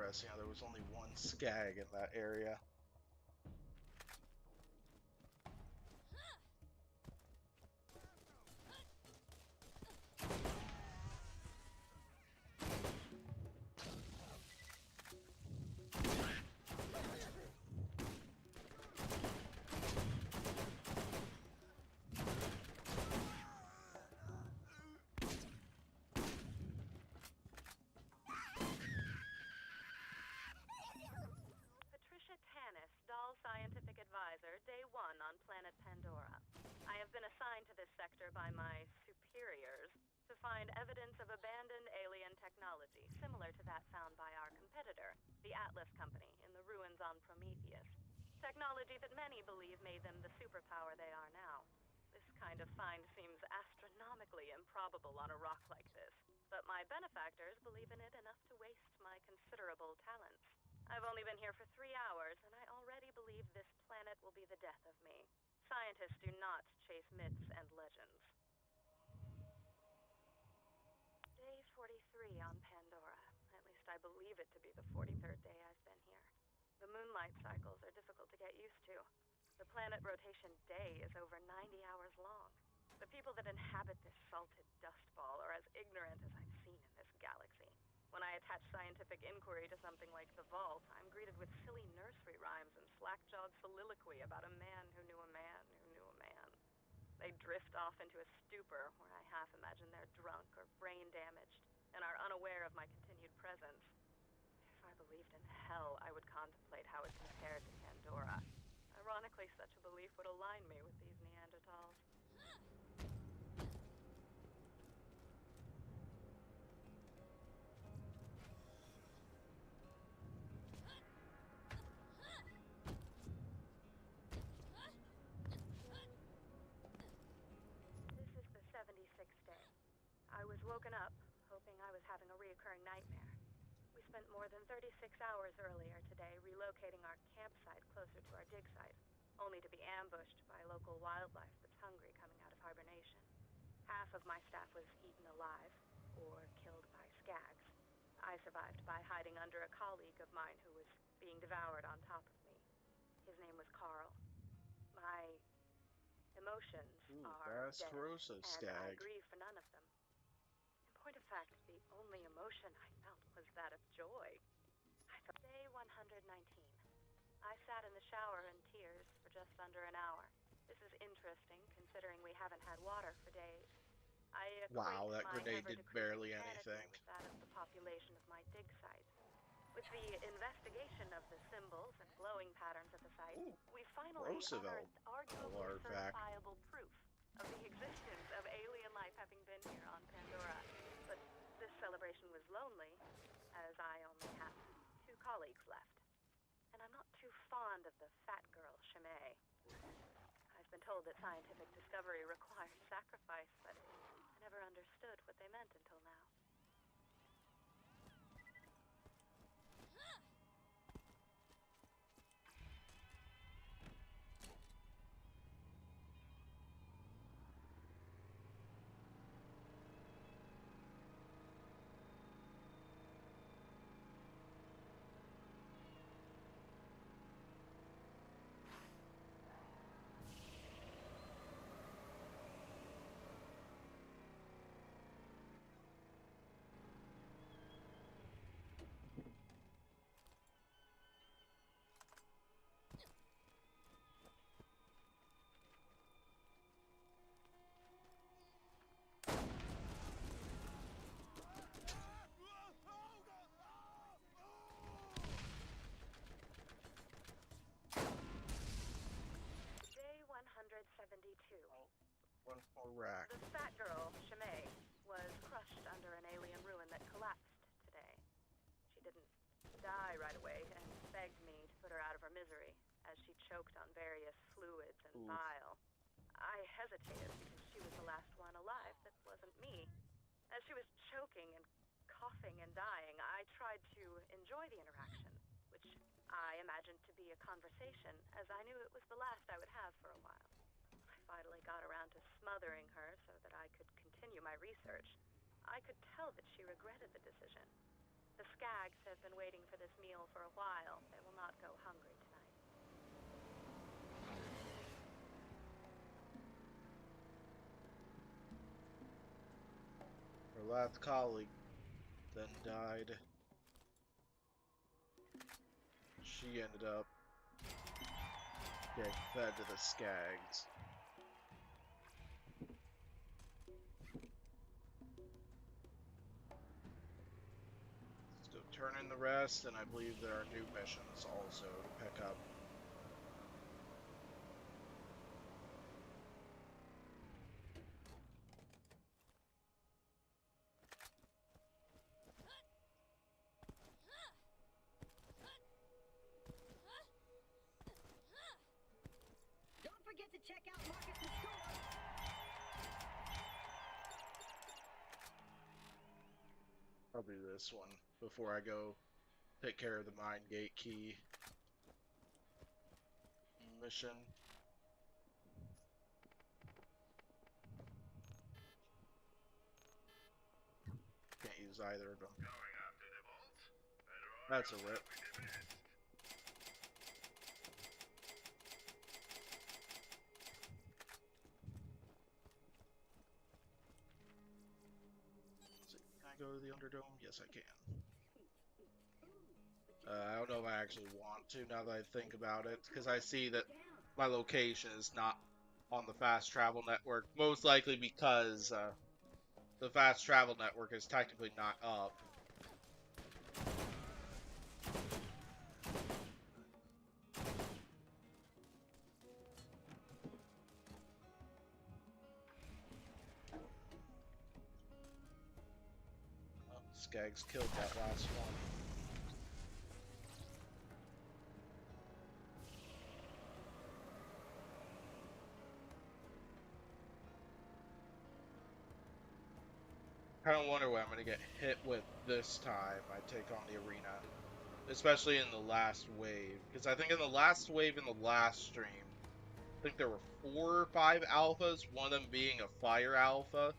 Interesting how there was only one skag in that area. Patricia Tanis, Doll Scientific Advisor, Day 1 on planet Pandora. I have been assigned to this sector by my superiors to find evidence of abandoned alien technology similar to that found by our competitor, the Atlas Company, in the ruins on Prometheus. Technology that many believe made them the superpower they are now. This kind of find seems astronomically improbable on a rock like this, but my benefactors believe in it enough to waste my considerable talents. I've only been here for 3 hours, and I already believe this planet will be the death of me. Scientists do not chase myths and legends. Day 43 on Pandora. At least I believe it to be the 43rd day I've been here. The moonlight cycles are difficult to get used to. The planet rotation day is over 90 hours long. The people that inhabit this salted dust ball are as ignorant as I've seen in this galaxy. When I attach scientific inquiry to something like the vault, I'm greeted with silly nursery rhymes and slack-jawed soliloquy about a man who knew a man who knew a man. They drift off into a stupor where I half imagine they're drunk or brain damaged and are unaware of my continued presence. If I believed in hell, I would contemplate how it compared to Pandora. Ironically, such a belief would align me with these Neanderthals. This is the 76th day. I was woken up, hoping I was having a reoccurring nightmare. We spent more than 36 hours earlier today relocating our campsite closer to our dig site, only to be ambushed by local wildlife that's hungry coming out of hibernation. Half of my staff was eaten alive, or killed by skags. I survived by hiding under a colleague of mine who was being devoured on top of me. His name was Carl. My emotions Ooh, are fast deadened, corrosive and I skag. grieve for none of them. In point of fact, the only emotion I felt was that of joy. I felt day 119. I sat in the shower in tears for just under an hour. This is interesting, considering we haven't had water for days. I equate Wow, that my grenade did ever-decreasing barely sanity anything. with that of the population of my dig site. With the investigation of the symbols and glowing patterns at the site, Ooh, we finally corrosive unearthed arguably artifact. certifiable proof of the existence of alien life having been here on Pandora. But this celebration was lonely, as I only had 2 colleagues left. And I'm not too fond of the fat girl, Chimay. I've been told that scientific discovery requires sacrifice, but I never understood what they meant until now. Correct. The fat girl, Shimei, was crushed under an alien ruin that collapsed today. She didn't die right away and begged me to put her out of her misery as she choked on various fluids and Oof. bile. I hesitated because she was the last one alive that wasn't me. As she was choking and coughing and dying, I tried to enjoy the interaction, which I imagined to be a conversation, as I knew it was the last I would have for a while. I finally got around to smothering her so that I could continue my research. I could tell that she regretted the decision. The Skags have been waiting for this meal for a while. They will not go hungry tonight. Her last colleague then died. She ended up getting fed to the Skags. Let's go turn in the rest, and I believe there are new missions also to pick up. Don't forget to check out Marcus's store. I'll do this one before I go take care of the Mind Gate key mission. Can't use either of them. Going after the vault? That's a rip. Let's see, can I go to the Underdome? Yes, I can. I don't know if I actually want to now that I think about it, because I see that my location is not on the fast travel network, most likely because the fast travel network is technically not up. Oh, Skags killed that last one. I don't wonder what I'm going to get hit with this time I take on the arena. Especially in the last wave. Because I think in the last wave in the last stream, I think there were 4 or 5 alphas, one of them being a fire alpha.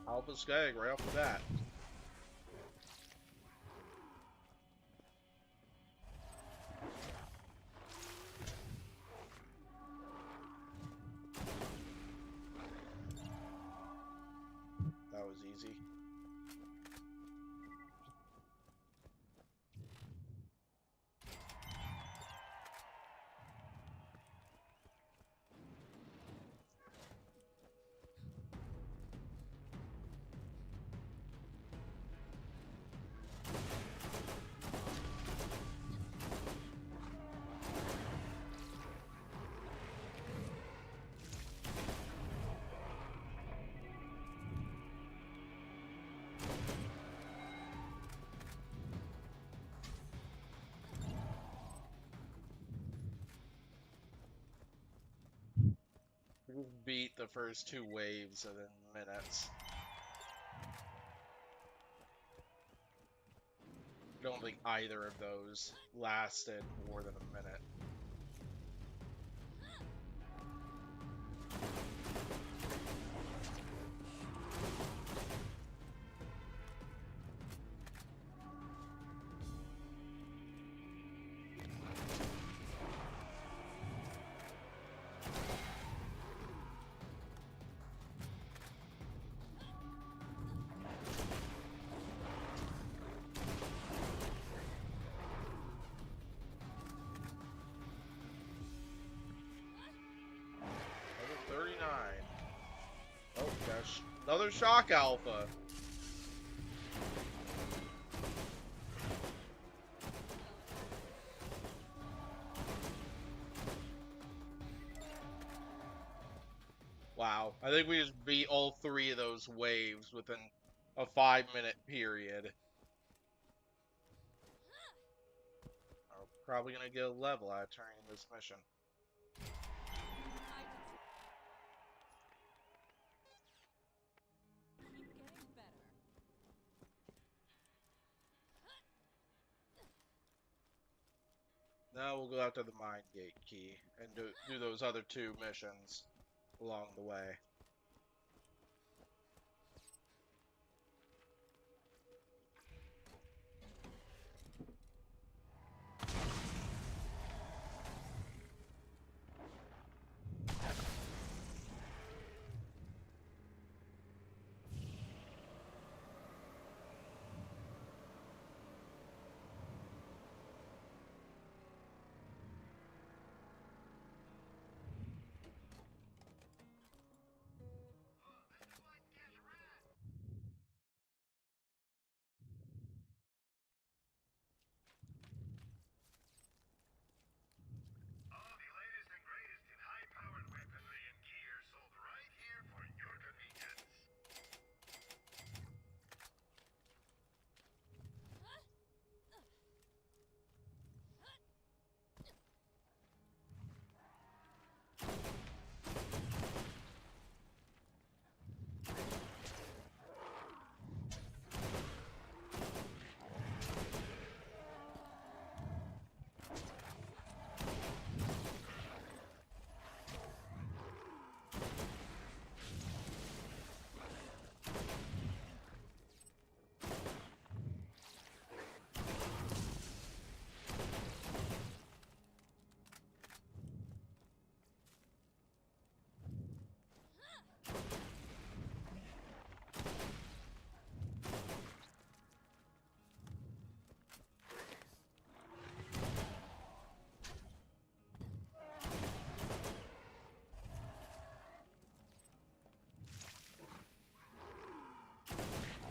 Alpha Skag right off the bat. That was easy. Beat the first 2 waves within minutes. I don't think either of those lasted more than a minute. Another shock alpha. Wow. I think we just beat all 3 of those waves within a 5-minute period. I'm probably gonna get a level out of turning this mission. Keep getting better. Now we'll go after the Mind Gate key and do those other 2 missions along the way. All the latest and greatest in high-powered weaponry and gear sold right here for your convenience.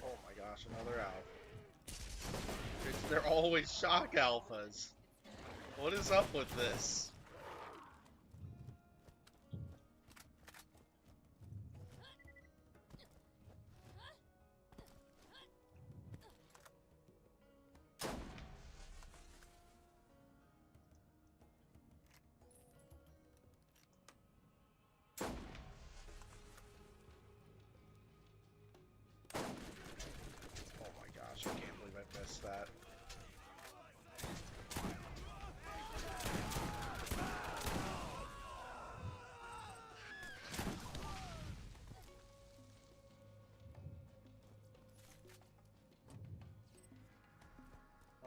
Oh my gosh, another alpha. They're always shock alphas. What is up with this? Oh my gosh, I can't believe I missed that.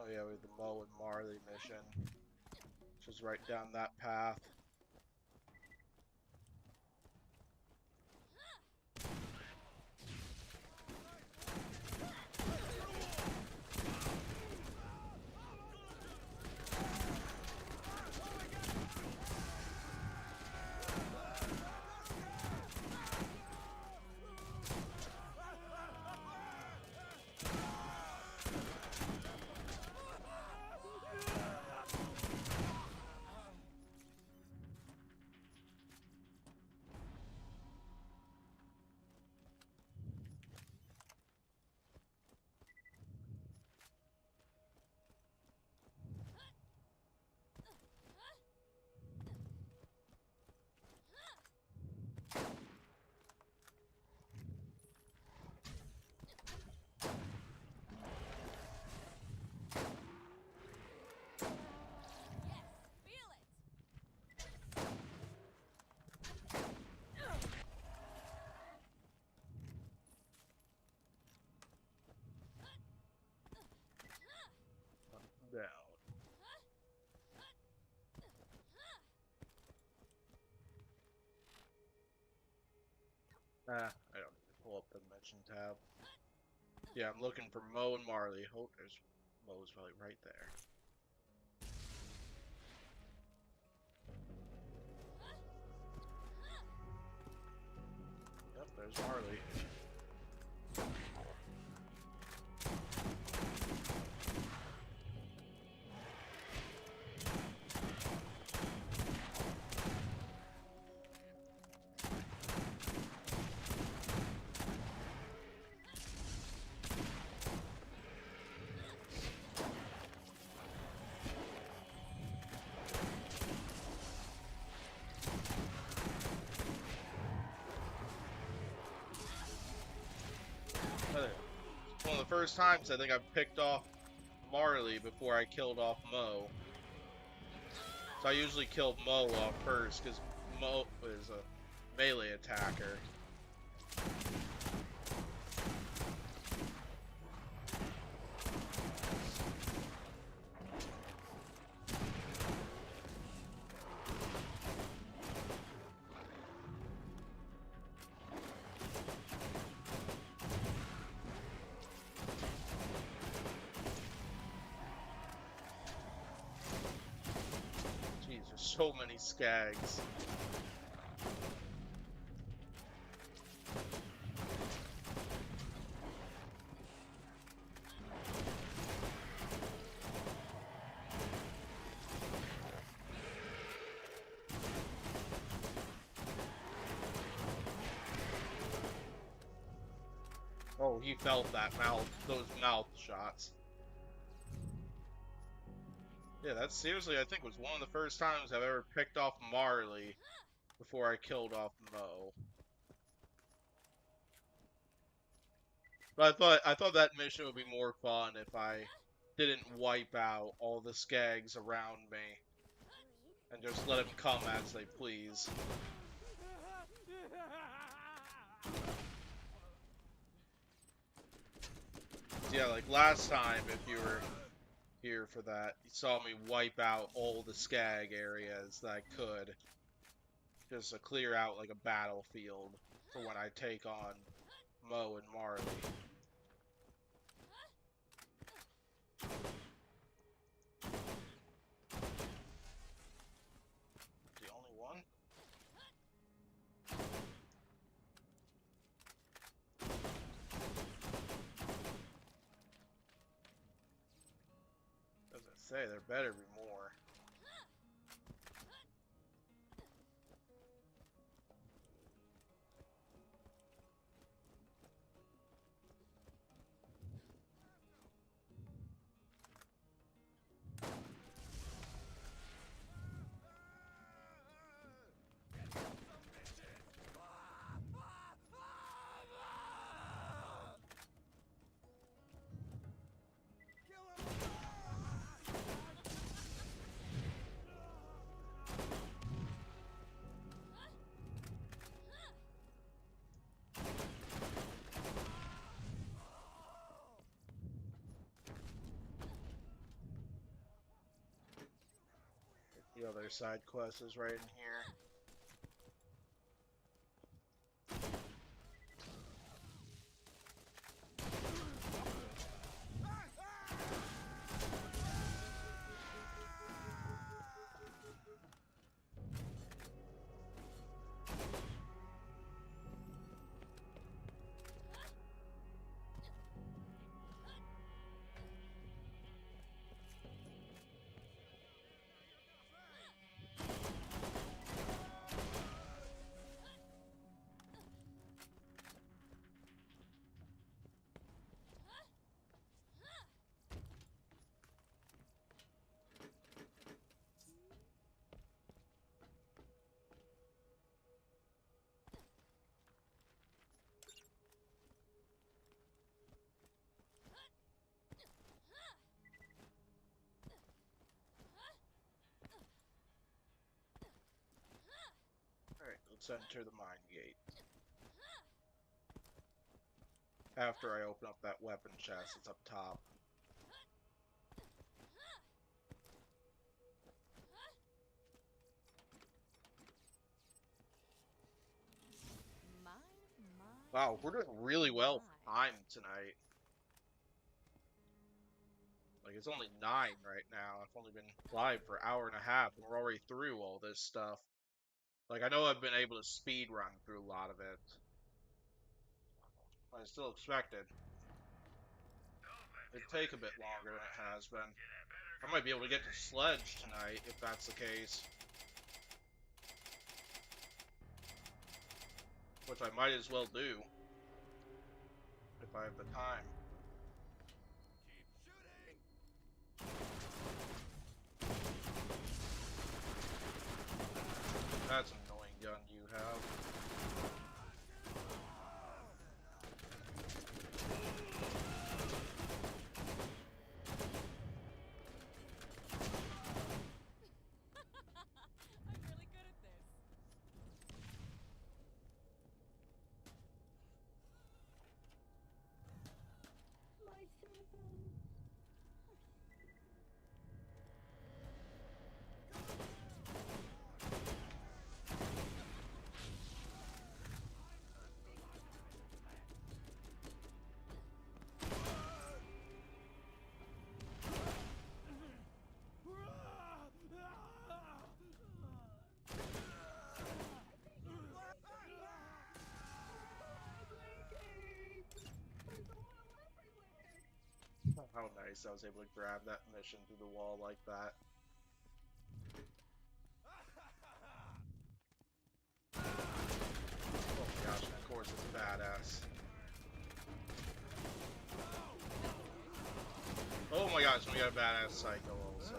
Oh yeah, we have the Mo and Marley mission, which is right down that path. Feel it. Down. I don't need to pull up the mission tab. Yeah, I'm looking for Mo and Marley. Oh, there's Mo's probably right there. Yep, there's Marley. the first times I think I've picked off Marley before I killed off Mo. So I usually kill Mo off first, because Mo is a melee attacker. Jeez, there's so many skags. Oh, he felt those mouth shots. Yeah, that seriously, I think, was one of the first times I've ever picked off Marley before I killed off Mo. But I thought that mission would be more fun if I didn't wipe out all the skags around me and just let them come as they please. Yeah, like last time, if you were here for that, you saw me wipe out all the skag areas that I could, just to clear out like a battlefield for when I take on Mo and Marley. The only one? As I say, there better be more. The other side quest is right in here. Alright, let's enter the mine gate. After I open up that weapon chest, it's up top. Wow, we're doing really well for time tonight. Like, it's only 9 right now. I've only been live for an hour and a half, and we're already through all this stuff. Like, I know I've been able to speed run through a lot of it. I still expected it'd take a bit longer than it has been. I might be able to get to Sledge tonight, if that's the case. Which I might as well do, if I have the time. That's an annoying gun you have. How nice I was able to grab that mission through the wall like that. Oh my gosh, and of course it's badass. Oh my gosh, we got a badass Psycho also.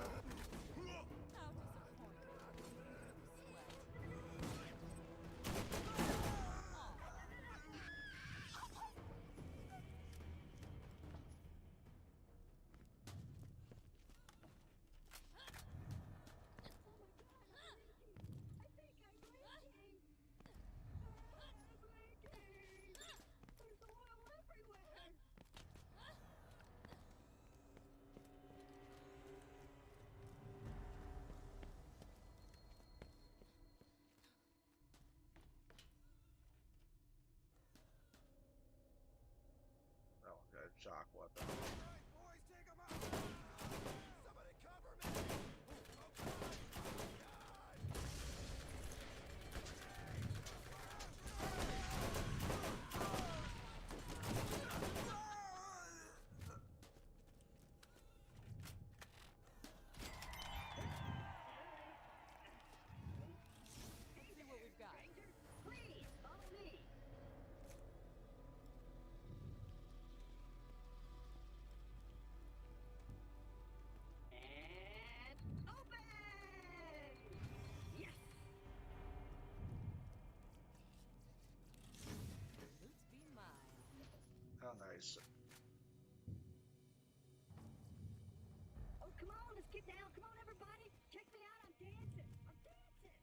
Oh, got a shock weapon. Alright, boys, take them out! Somebody cover me! Let's see what we've got. Please, follow me. And open! Yes! Let's be mine. How nice. Oh, come on, let's get down. Come on, everybody. Check me out. I'm dancing. I'm dancing.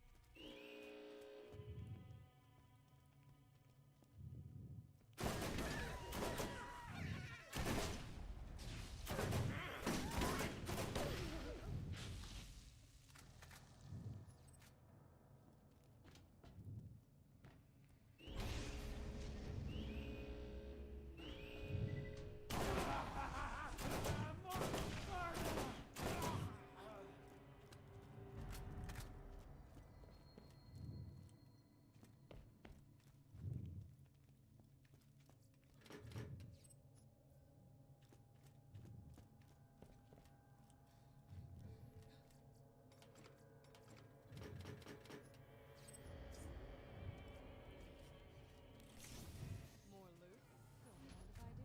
More loot? Don't mind if I do.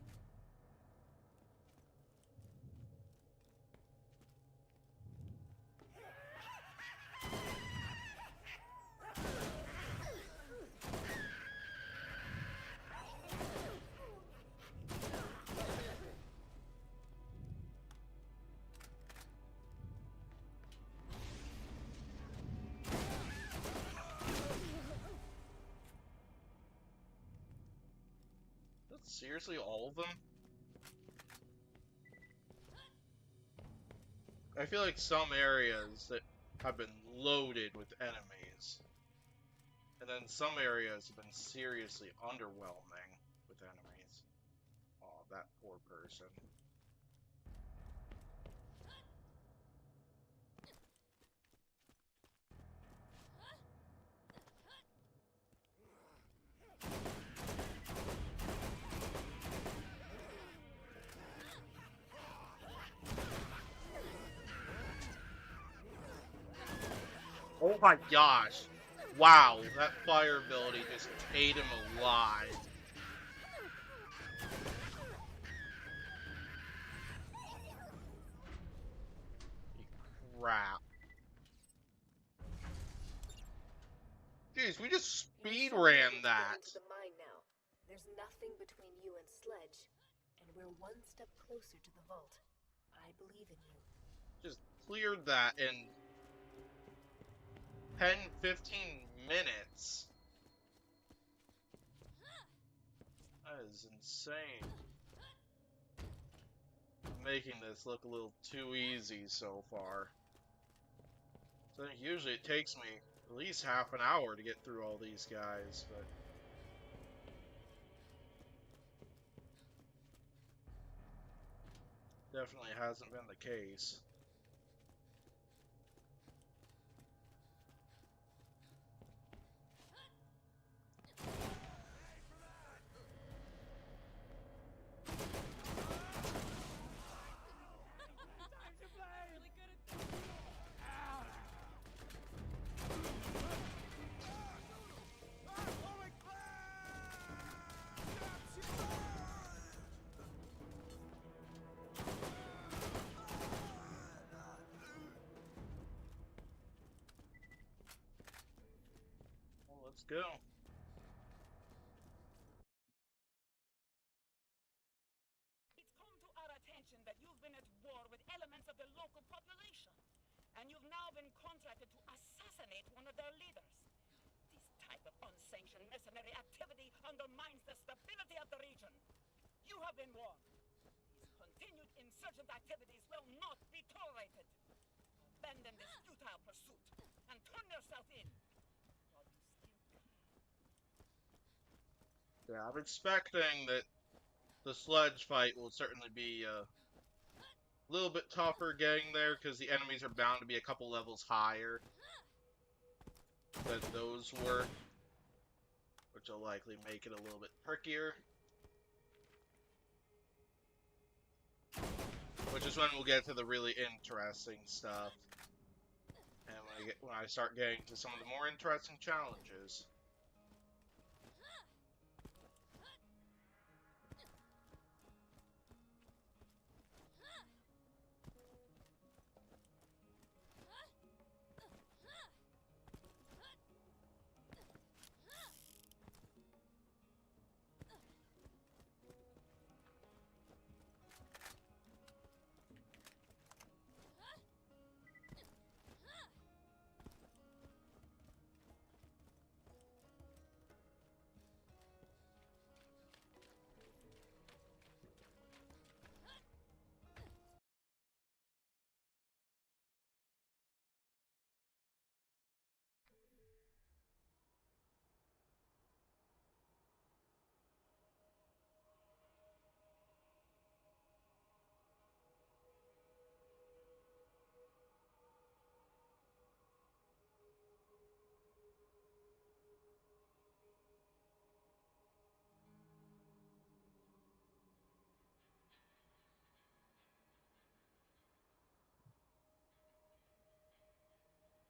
That's seriously all of them? I feel like some areas that have been loaded with enemies. And then some areas have been seriously underwhelming with enemies. Oh, that poor person. Oh my gosh. Wow, that fire ability just ate him alive. Crap. Jeez, we just speed You should be ran able to get that. into the mine now. There's nothing between you and Sledge, and we're one step closer to the vault. I believe in you. Just cleared that in 10, 15 minutes. That is insane. Making this look a little too easy so far. So I think usually it takes me at least half an hour to get through all these guys, but definitely hasn't been the case. let's go. It's come to our attention that you've been at war with elements of the local population, and you've now been contracted to assassinate one of their leaders. This type of unsanctioned mercenary activity undermines the stability of the region. You have been warned. These continued insurgent activities will not be tolerated. Abandon this futile pursuit and turn yourself in while you still can. Yeah, I'm expecting that the sledge fight will certainly be a little bit tougher getting there because the enemies are bound to be a couple levels higher than those were, which will likely make it a little bit trickier. Which is when we'll get to the really interesting stuff. And when I start getting to some of the more interesting challenges.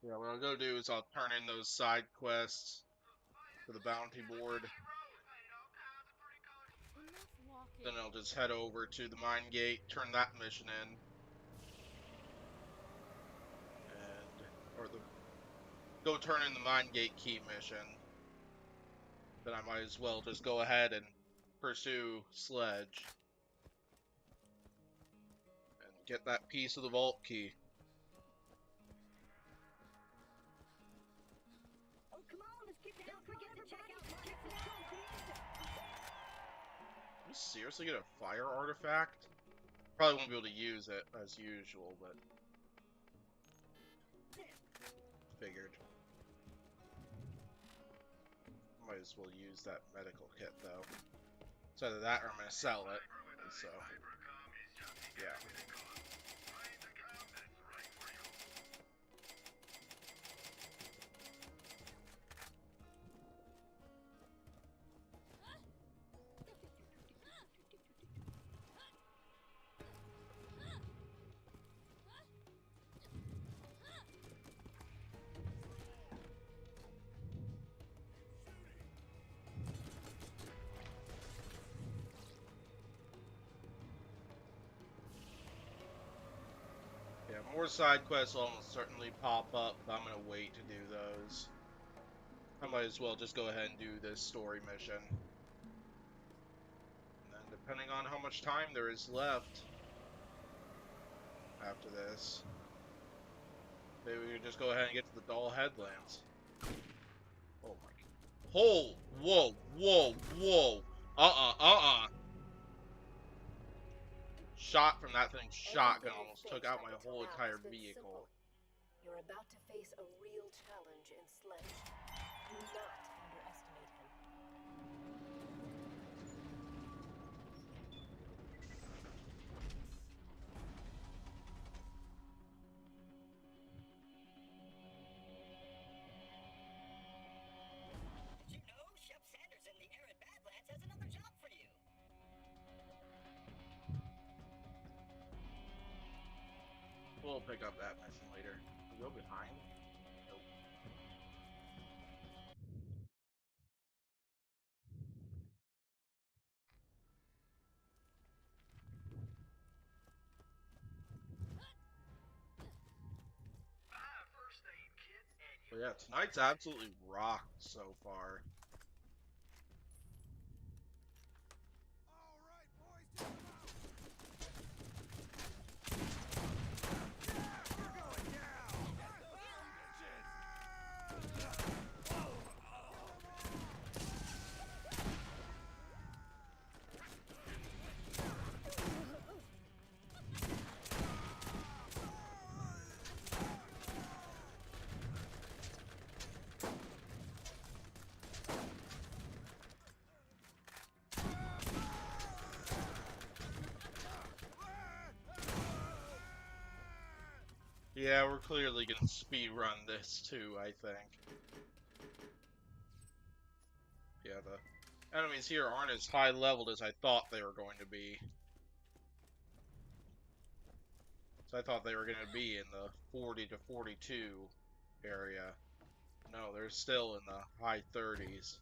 Yeah, what I'll go do is I'll turn in those side quests for the bounty board. Enough walking. Then I'll just head over to the mine gate, turn that mission in. Go turn in the mine gate key mission. Then I might as well just go ahead and pursue Sledge. And get that piece of the vault key. Oh, come on, let's get down. Forget to check out Market's Control Creation. You seriously get a fire artifact? Probably won't be able to use it as usual, but figured. Might as well use that medical kit though. It's either that or I'm gonna sell it. So yeah. Yeah, more side quests will almost certainly pop up, but I'm gonna wait to do those. I might as well just go ahead and do this story mission. And then depending on how much time there is left after this, maybe we can just go ahead and get to the Doll Headlands. Oh my god. Oh, whoa, whoa, whoa. Shot from that thing's shotgun almost took out my whole entire vehicle. You're about to face a real challenge in Sledge. Do not underestimate him. Did you know Shep Sanders in the arid Badlands has another job for you? We'll pick up that mission later. We go behind? Nope. First aid kits and But yeah, tonight's absolutely rocked so far. All right, boys, take 'em out. We're going down. Yeah, we're clearly gonna speed run this too, I think. Yeah, the enemies here aren't as high leveled as I thought they were going to be. So I thought they were going to be in the 40 to 42 area. No, they're still in the high 30s.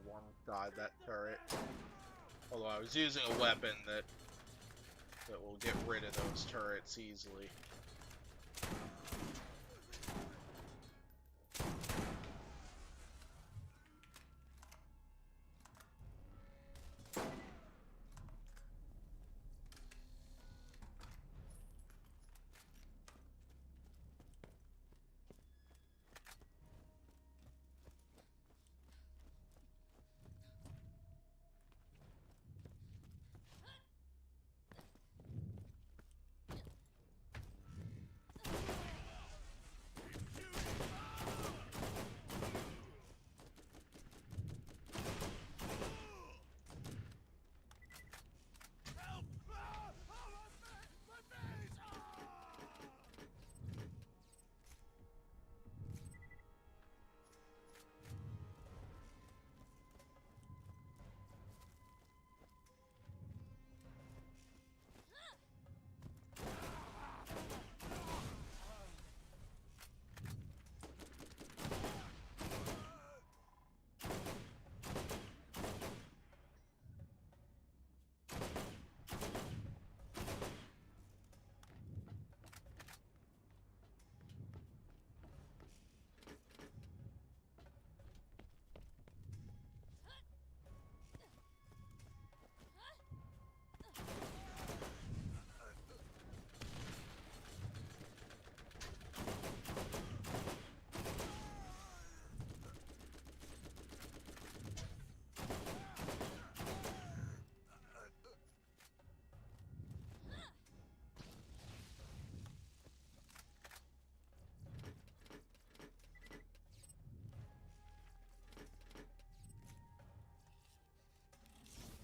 One died that turret. Although I was using a weapon that will get rid of those turrets easily.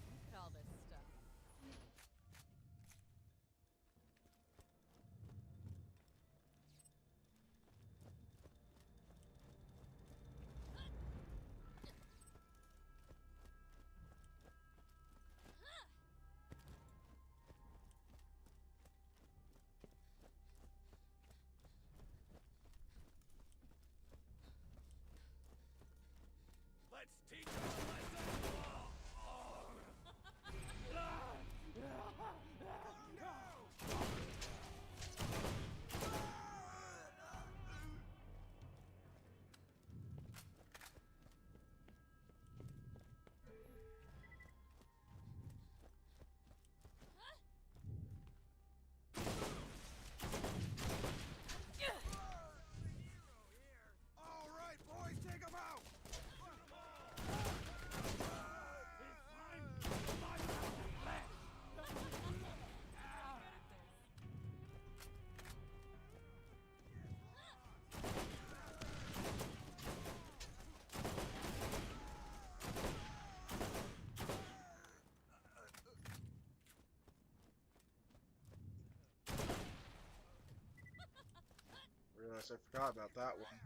Look at all this stuff. Let's teach them a lesson. All right, boys, take 'em out. Shoot 'em all. this. I forgot about that one.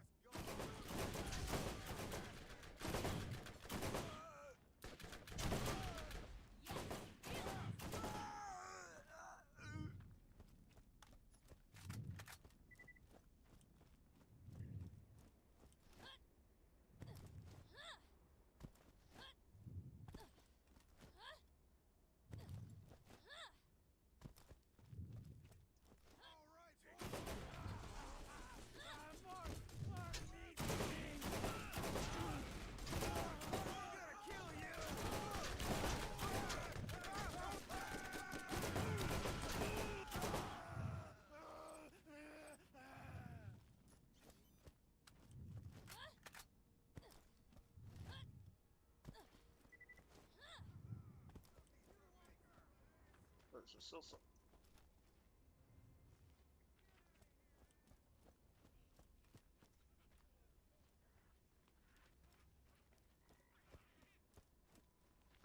There's still some.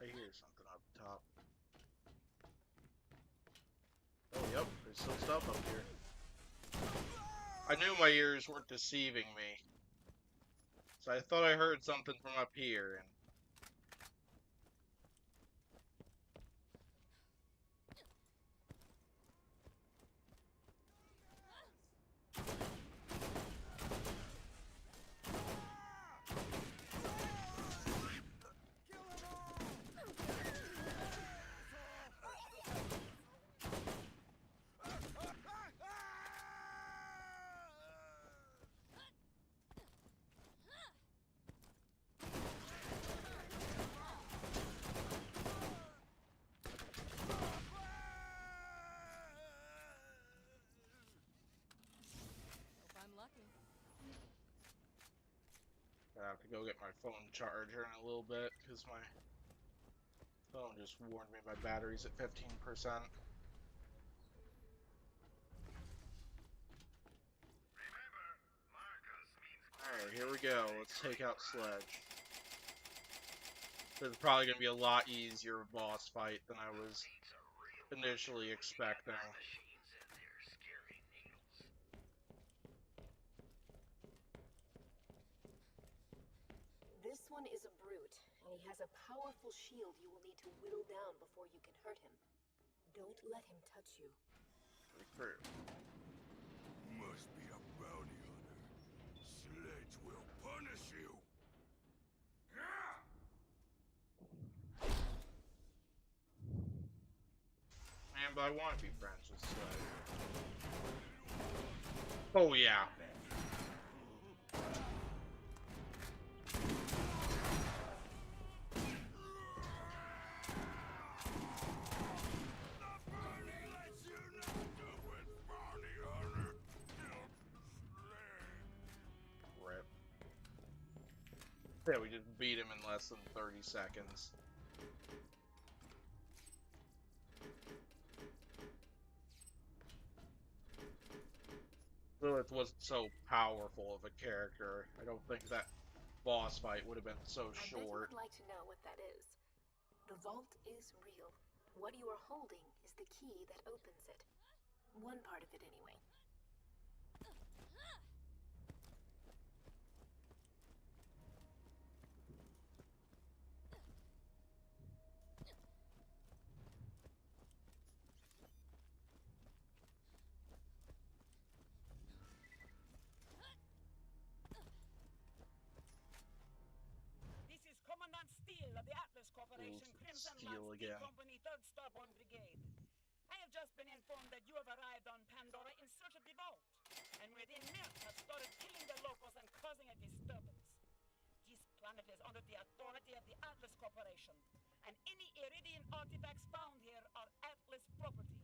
I hear something up top. Oh, yep, there's still stuff up here. I knew my ears weren't deceiving me. So I thought I heard something from up here, and Hope I'm lucky. I have to go get my phone charger in a little bit, because my phone just warned me my battery's at 15%. Alright, here we go. Let's take out Sledge. This is probably going to be a lot easier boss fight than I was initially expecting. This one is a brute, and he has a powerful shield you will need to whittle down before you can hurt him. Don't let him touch you. Recruit. Must be a bounty hunter. Sledge will punish you. Man, but I want to be friends with Sledge. Oh, yeah. Rip. Yeah, we just beat him in less than 30 seconds. Lilith wasn't so powerful of a character. I don't think that boss fight would have been so I bet you short. would like to know what that is. The vault is real. What you are holding is the key that opens it. One part of it, anyway. This is Commandant Steele of the Atlas Corporation, Ooh, Crimson Steele Lance D again. Company, 3rd Starborn Brigade. I have just been informed that you have arrived on Pandora in search of the vault, and within minutes have started killing the locals and causing a disturbance. This planet is under the authority of the Atlas Corporation, and any Iridian artifacts found here are Atlas property.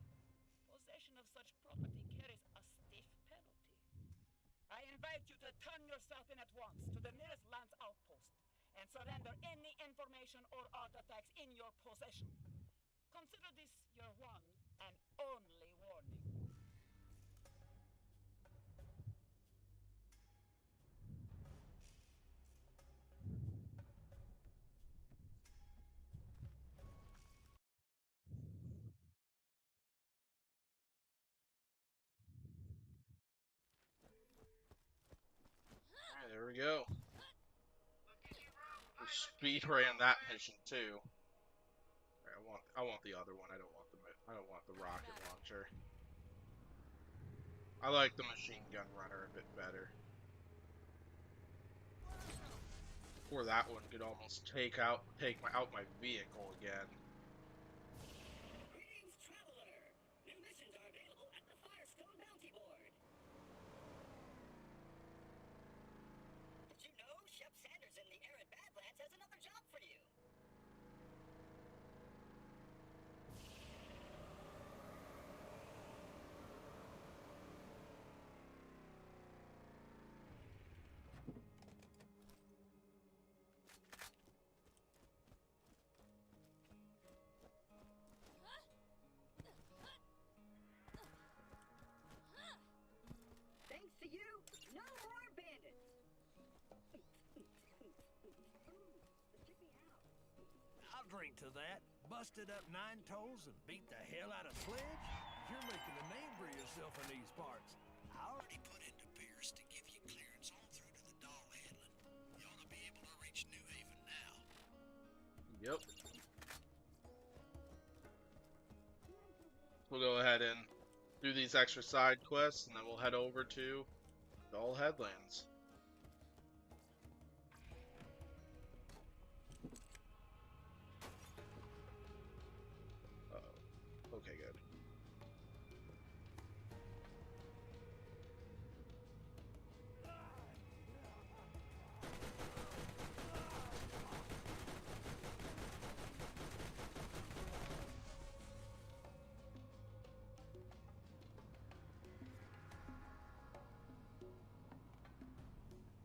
Possession of such property carries a stiff penalty. I invite you to turn yourself in at once to the nearest Lance outpost and surrender any information or artifacts in your possession. Consider this your one and only warning. we go. We speed ran that mission too. Right, I want the other one. I don't want the rocket launcher. I like the machine gun runner a bit better. Before that one could almost take out my vehicle again. Greetings, traveler! New missions are available at the Firestone Bounty Board. Did you know Shep Sanders in the arid Badlands has another job for you? Thanks to you, no more bandits. Check me out. I'll drink to that. Busted up 9 toes and beat the hell out of Sledge? You're making a name for yourself in these parts. I already put into Pierce to give you clearance on through to the doll handling. You ought to be able to reach New Haven now. Yep. We'll go ahead and do these extra side quests, and then we'll head over to Doll Headlands. Uh-oh. Okay, good.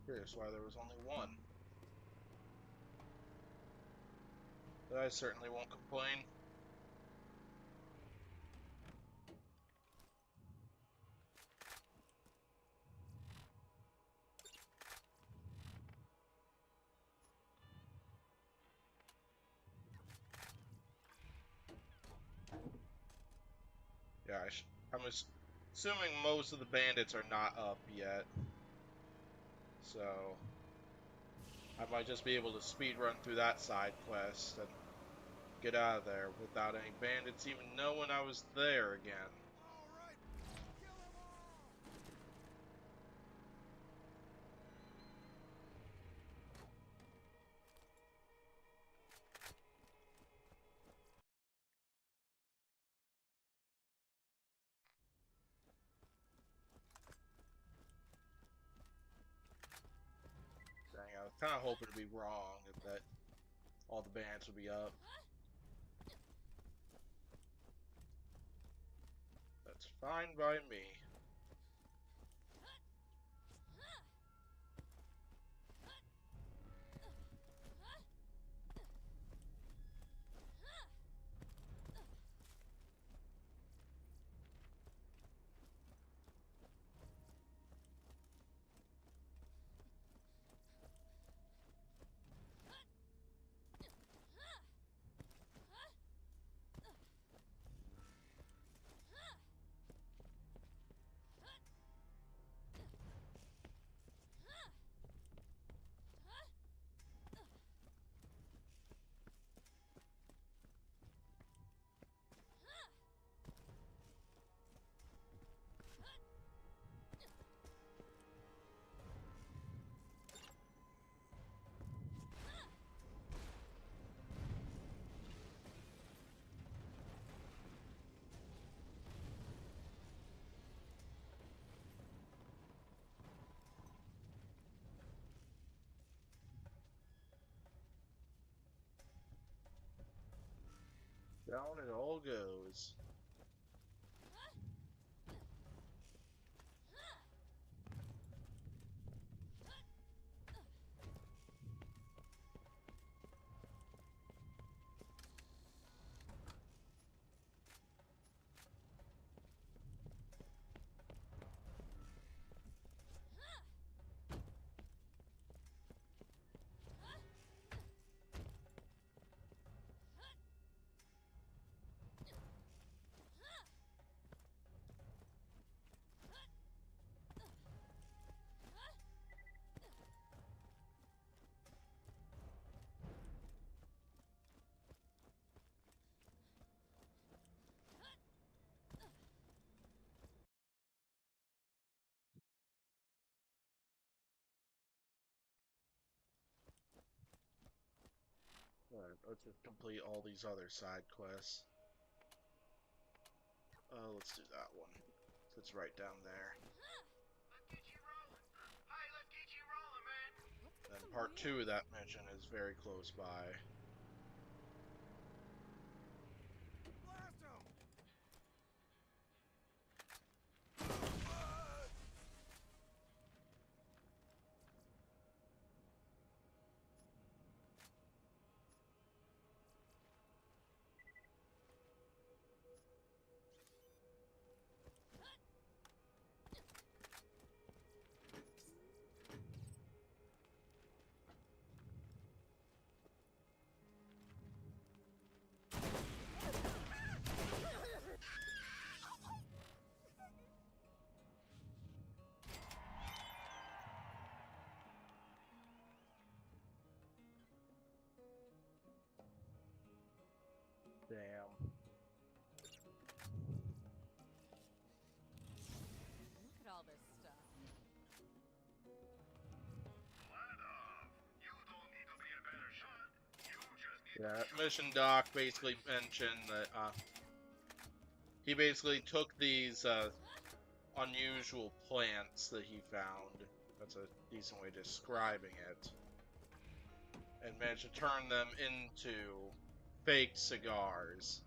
Curious why there was only one. But I certainly won't complain. Yeah, I'm assuming most of the bandits are not up yet. So I might just be able to speed run through that side quest and get out of there without any bandits even knowing I was there again. Dang, I was kind of hoping to be wrong and that all the bandits would be up. That's fine by me. Down it all goes. Let's just complete all these other side quests. Let's do that one. It's right down there. Let's get you rolling. Hey, let's get you rolling, man. And part 2 of that mission is very close by. Blast him! Damn. Look at all this stuff. Ladov, you don't need to be a better shot. You just need Yeah, to shoot. Mission Doc basically mentioned that he basically took these unusual plants that he found. That's a decent way of describing it. And managed to turn them into fake cigars.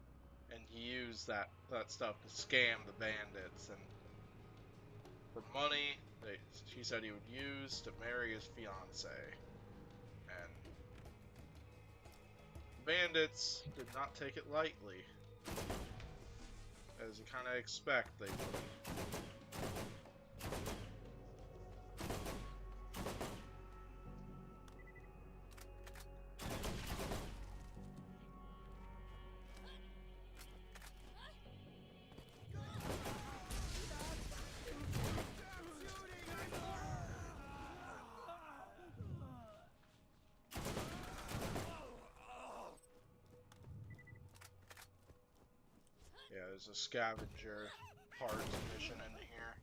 And he used that stuff to scam the bandits. And for money, he said he would use to marry his fiance. And the bandits did not take it lightly. As you kind of expect they would. Yeah, there's a scavenger parts mission in here.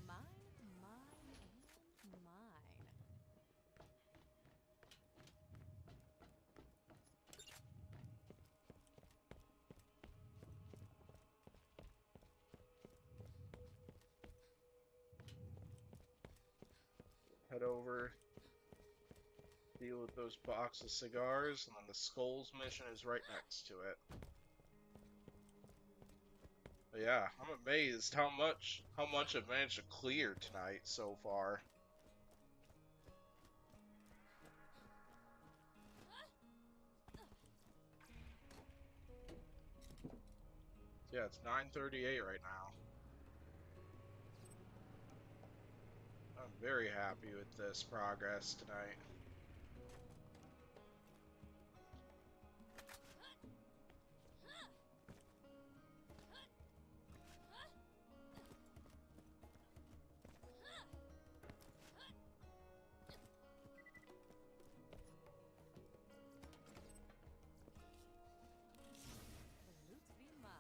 Mine. Head over, deal with those box of cigars, and then the Skulls mission is right next to it. But yeah, I'm amazed how much I've managed to clear tonight so far. Yeah, it's 9:38 right now. I'm very happy with this progress tonight. The loot be mine.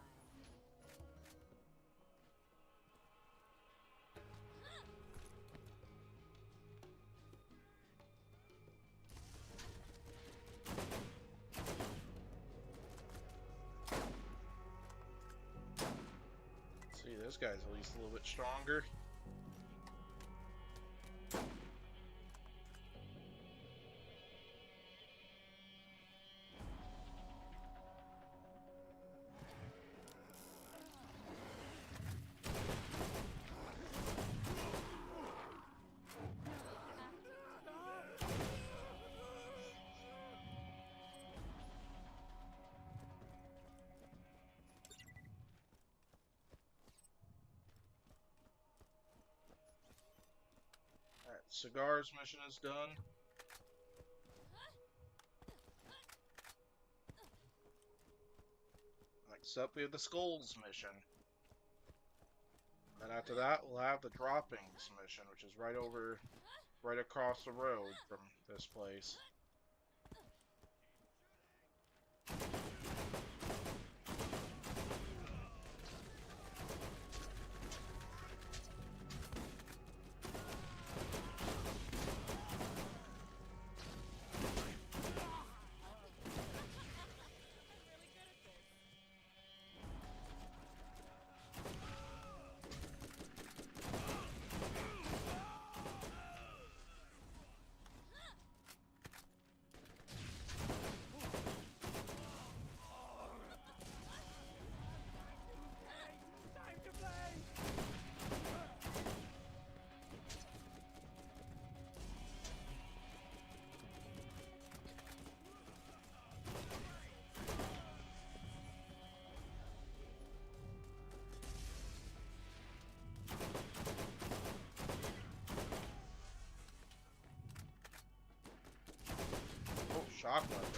See, this guy's at least a little bit stronger. Cigars mission is done. Next up, we have the Skulls mission. And after that, we'll have the Droppings mission, which is right across the road from this place. Oh, shock weapon.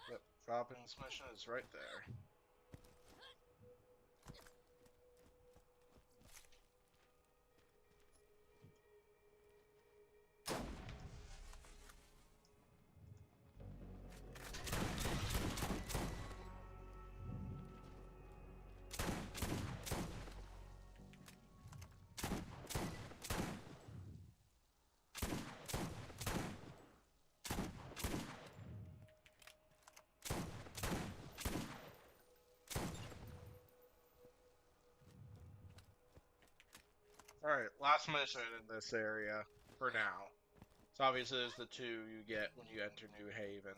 Yep, Droppings mission is right there. Alright, last mission in this area for now. So obviously there's the two you get when you enter New Haven.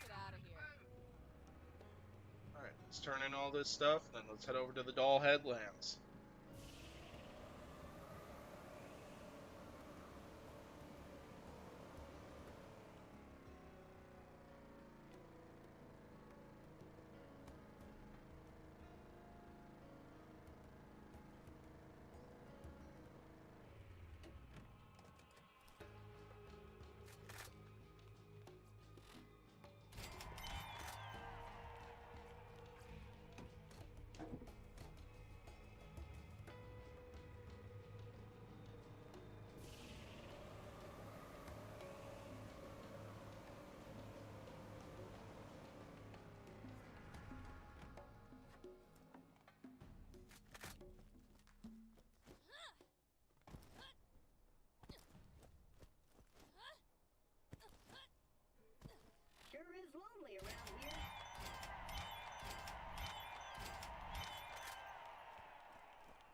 Get out of here. Alright, let's turn in all this stuff, then let's head over to the Doll Headlands. Sure is lonely around here.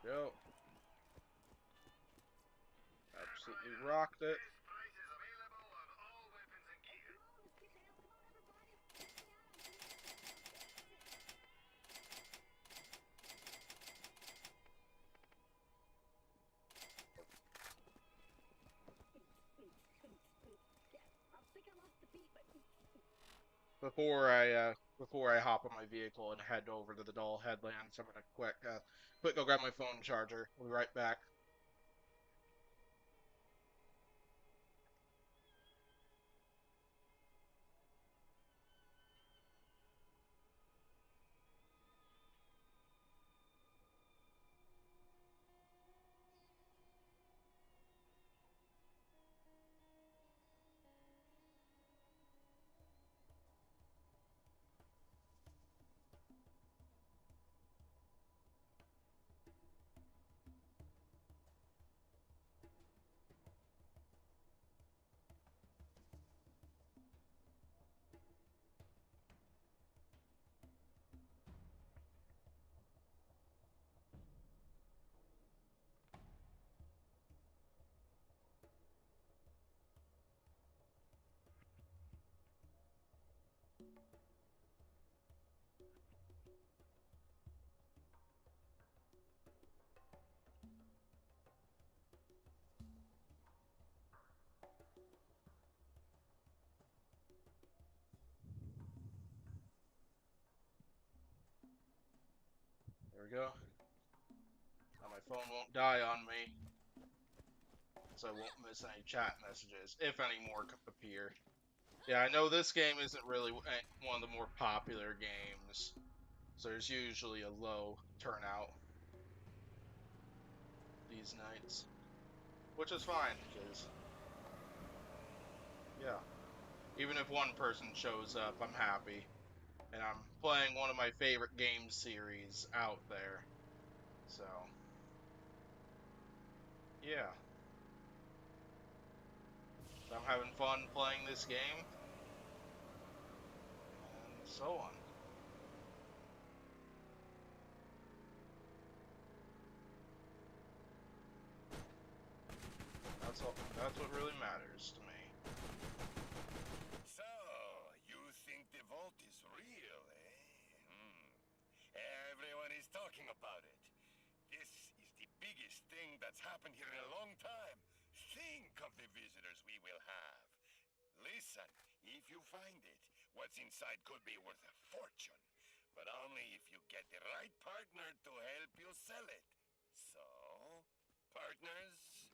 Yo. Absolutely rocked it. Prices available on all weapons and gear. Yeah, I think I lost the beat, but Before I before I hop on my vehicle and head over to the Doll Headlands. I'm gonna quick go grab my phone charger. We'll be right back. There we go. Now my phone won't die on me, so I won't miss any chat messages, if any more appear. Yeah, I know this game isn't really one of the more popular games, so there's usually a low turnout these nights, which is fine, because, yeah, even if one person shows up, I'm happy, and I'm playing one of my favorite game series out there, so, yeah. So I'm having fun playing this game, and so on. That's what really matters to me. So, you think the vault is real, Everyone is talking about it. This is the biggest thing that's happened here in a long time. Think of the visitors we will have. Listen, if you find it, what's inside could be worth a fortune. But only if you get the right partner to help you sell it. So, partners?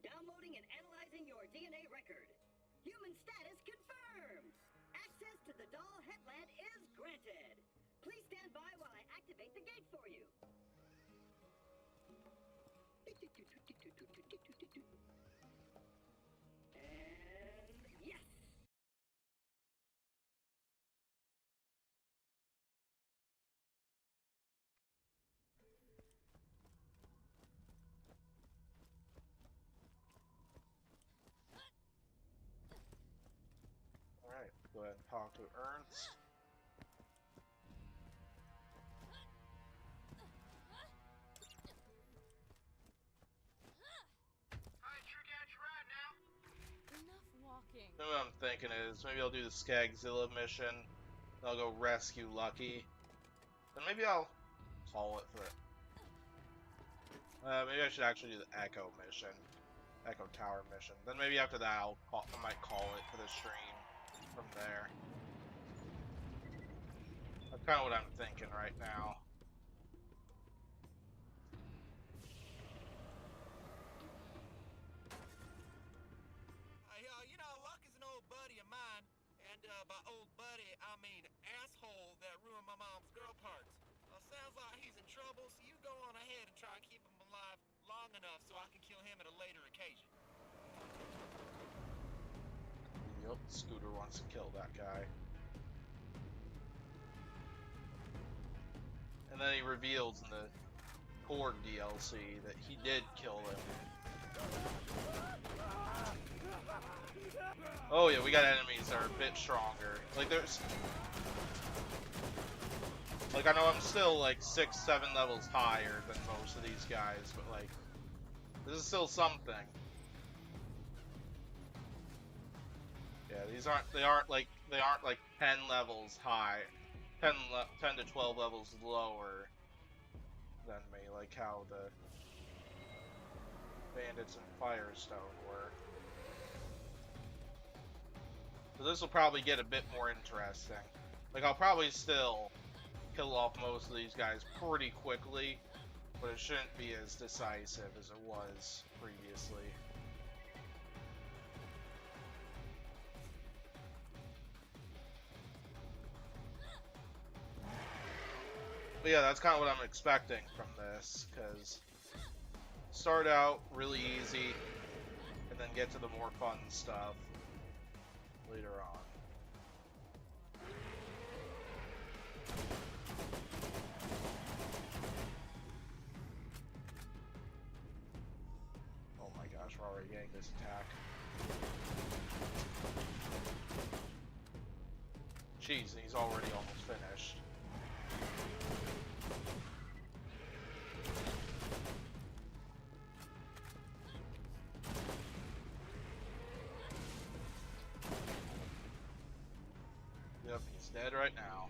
Downloading and analyzing your DNA record. Human status confirmed. Access to the Doll Headland is granted. Please stand by while I activate the gate for you. And yes! Alright, go ahead and talk to Ernst. Enough walking. Then what I'm thinking is maybe I'll do the Skagzilla mission. Then I'll go rescue Lucky. Then maybe I'll call it for it. Maybe I should actually do the Echo mission. Echo Tower mission. Then maybe after that I might call it for the stream from there. That's kind of what I'm thinking right now. Luck is an old buddy of mine. And by old buddy, I mean asshole that ruined my mom's girl parts. Sounds like he's in trouble, so you go on ahead and try and keep him alive long enough so I can kill him at a later occasion. Yep, Scooter wants to kill that guy. And then he reveals in the Korg DLC that he did kill him. Oh yeah, we got enemies that are a bit stronger. Like there's... Like I know I'm still like 6-7 levels higher than most of these guys, but like... This is still something. Yeah, they aren't like 10 levels high. 10 to 12 levels lower than me, like how the bandits in Firestone were. this will probably get a bit more interesting. Like, I'll probably still kill off most of these guys pretty quickly, but it shouldn't be as decisive as it was previously. But yeah, that's kind of what I'm expecting from this, because start out really easy, and then get to the more fun stuff later on. Oh my gosh, we're already getting this attack. Jeez, he's already almost finished. Yep, he's dead right now.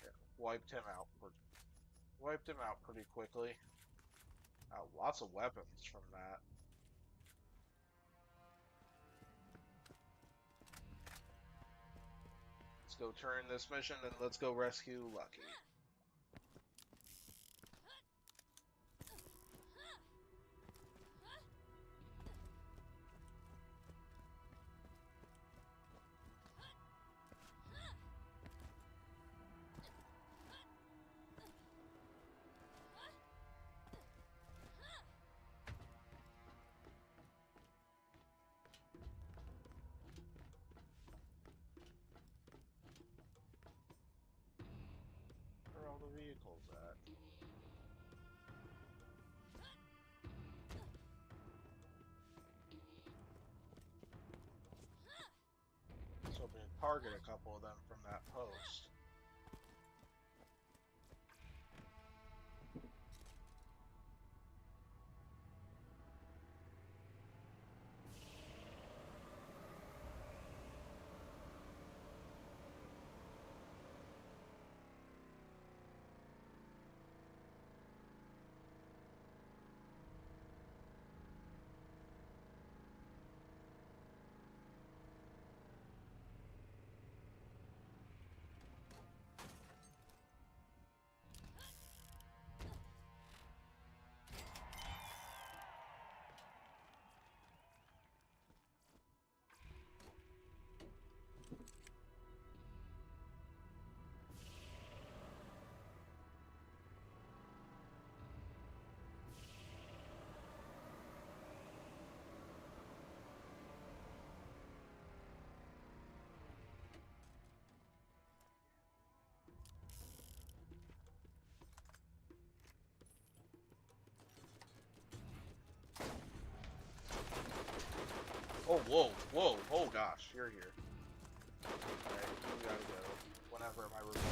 Yeah, wiped him out. Wiped him out pretty quickly. Lots of weapons from that. Let's go turn this mission and let's go rescue Lucky. Where are all the vehicles at? I was hoping to target a couple of them from that post. Oh, whoa, whoa, oh gosh, you're here. Alright, you gotta go. Whenever my revolt.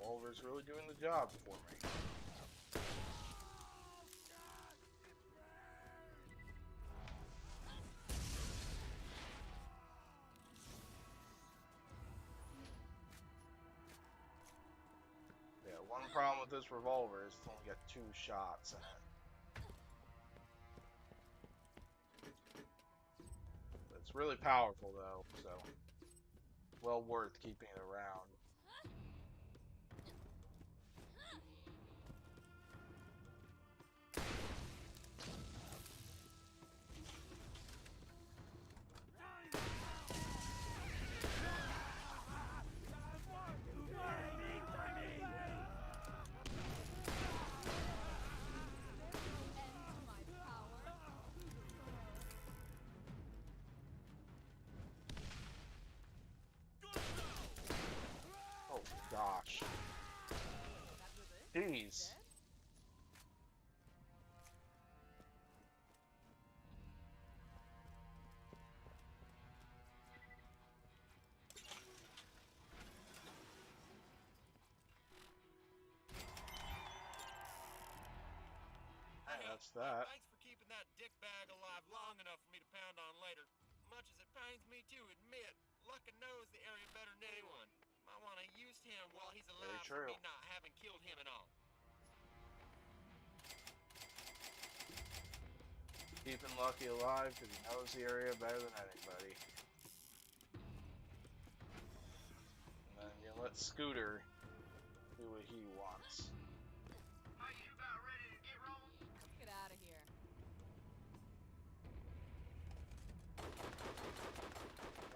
Oliver's really doing the job for me. Yeah, one problem with this revolver is it's only got 2 shots in it. It's really powerful though, so well worth keeping it around. that's that. Thanks for keeping that dick bag alive long enough for me to pound on later. Much as it pains me to admit, Luckin knows the area better than anyone. Might want to use him while he's Very alive for true. me not having killed him and all. Keeping Lucky alive because he knows the area better than anybody. And then you let Scooter do what he wants. Are you about ready to get rolling? Get out of here.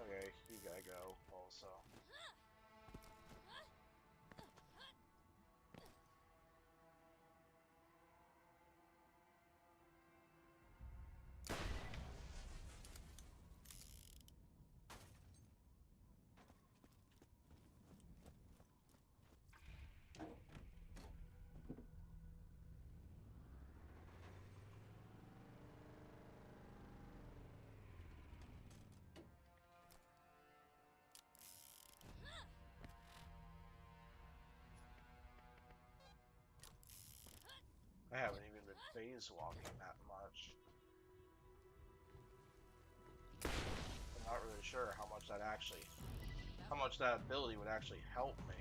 Okay, you gotta go also. I haven't even been phase walking that much. I'm not really sure how much that ability would actually help me.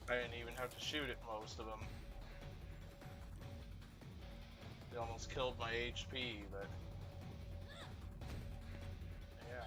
I didn't even have to shoot at most of them. They almost killed my HP, but yeah.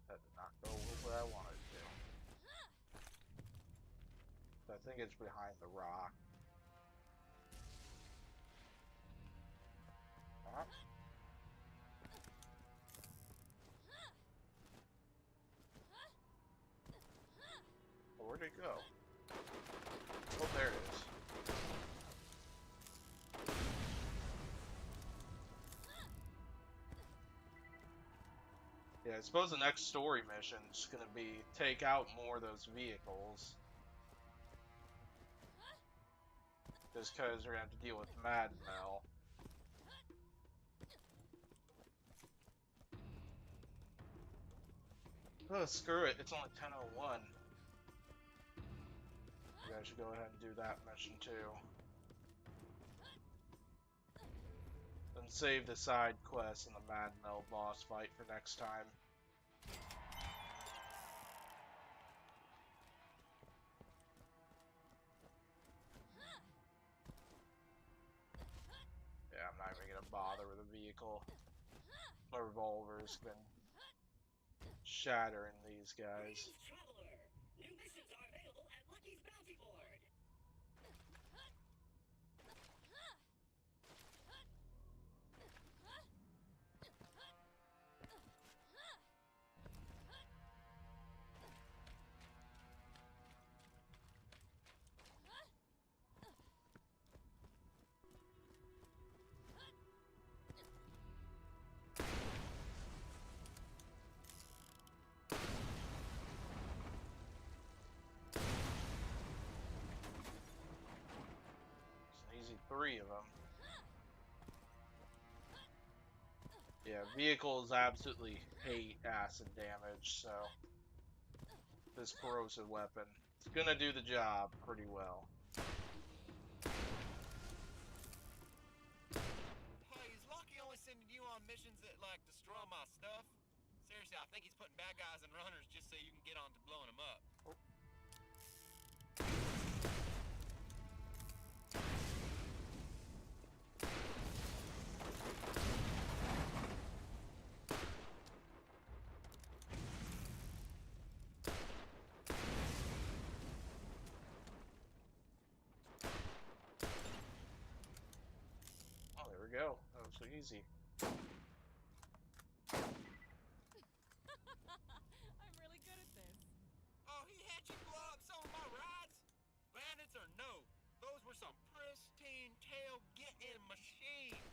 That did not go where I wanted it to. I think it's behind the rock. Rock? Oh, where'd it go? Oh, there it is. Yeah, I suppose the next story mission's gonna be take out more of those vehicles. Just because we're gonna have to deal with Mad Mel. Oh, screw it, it's only 10:01. You guys should go ahead and do that mission too. Then save the side quest and the Mad Mel boss fight for next time. Yeah, I'm not even gonna bother with a vehicle. My revolver's been shattering these guys. Greetings, traveler. New missions are available at Lucky's Bounty Board. It's an easy 3 of them. Yeah, vehicles absolutely hate acid damage, so this corrosive weapon is gonna do the job pretty well. Hey, is Lucky only sending you on missions that, like, destroy my stuff? Seriously, I think he's putting bad guys and runners just so you can get on to blowing them up. Oh. Oh, there we go. That was so easy. I'm really good at this. Oh, he had you blow up some of my rides? Bandits or no, those were some pristine tail-getting machines.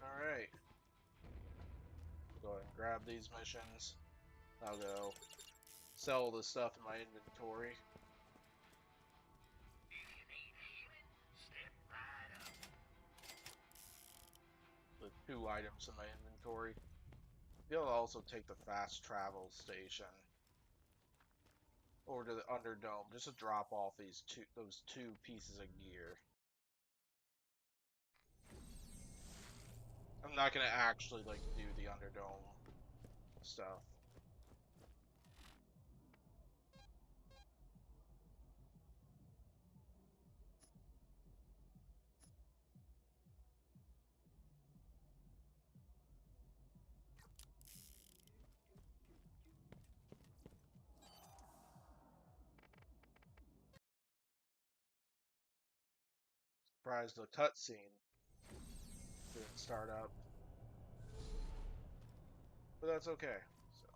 Alright. Go ahead and grab these missions. I'll go sell the stuff in my inventory. The 2 items in my inventory. You'll also take the fast travel station over to the Underdome just to drop off those two pieces of gear. I'm not gonna actually like do the Underdome stuff. Surprised the cutscene didn't start up, but that's okay. So.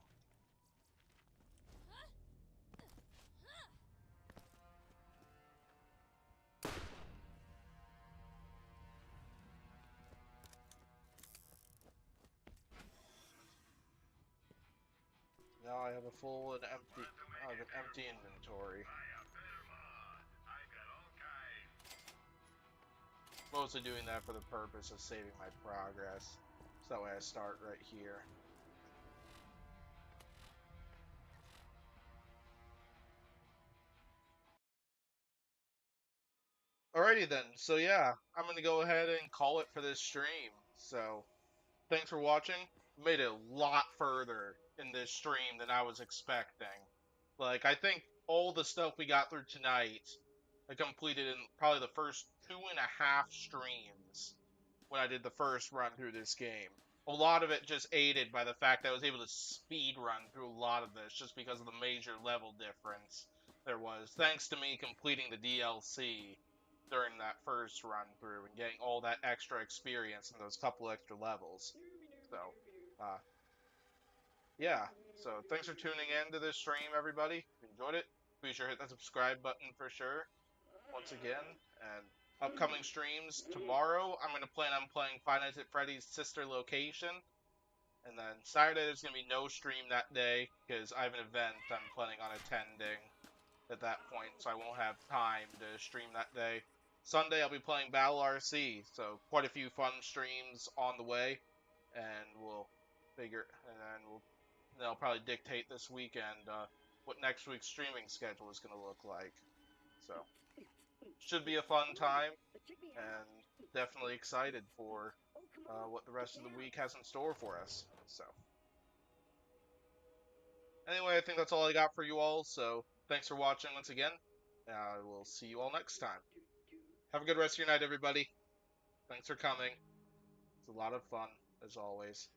Now I have a full and empty, I have an empty inventory. Mostly doing that for the purpose of saving my progress. So that way I start right here. Alrighty then, so yeah, I'm gonna go ahead and call it for this stream. So thanks for watching. Made it a lot further in this stream than I was expecting. Like, I think all the stuff we got through tonight, I completed in probably the first 2.5 streams when I did the first run through this game. A lot of it just aided by the fact that I was able to speed run through a lot of this just because of the major level difference there was, thanks to me completing the DLC during that first run through and getting all that extra experience and those couple extra levels. So, uh, yeah. So, thanks for tuning in to this stream, everybody. If you enjoyed it, be sure to hit that subscribe button for sure. Once again, and upcoming streams tomorrow, I'm gonna plan on playing Five Nights at Freddy's Sister Location, and then Saturday there's gonna be no stream that day because I have an event I'm planning on attending at that point, so I won't have time to stream that day. Sunday I'll be playing Battle RC, so quite a few fun streams on the way, and they'll probably dictate this weekend what next week's streaming schedule is going to look like. So should be a fun time, and definitely excited for what the rest of the week has in store for us. So anyway, I think that's all I got for you all. So thanks for watching once again. I will see you all next time. Have a good rest of your night, everybody. Thanks for coming. It's a lot of fun, as always.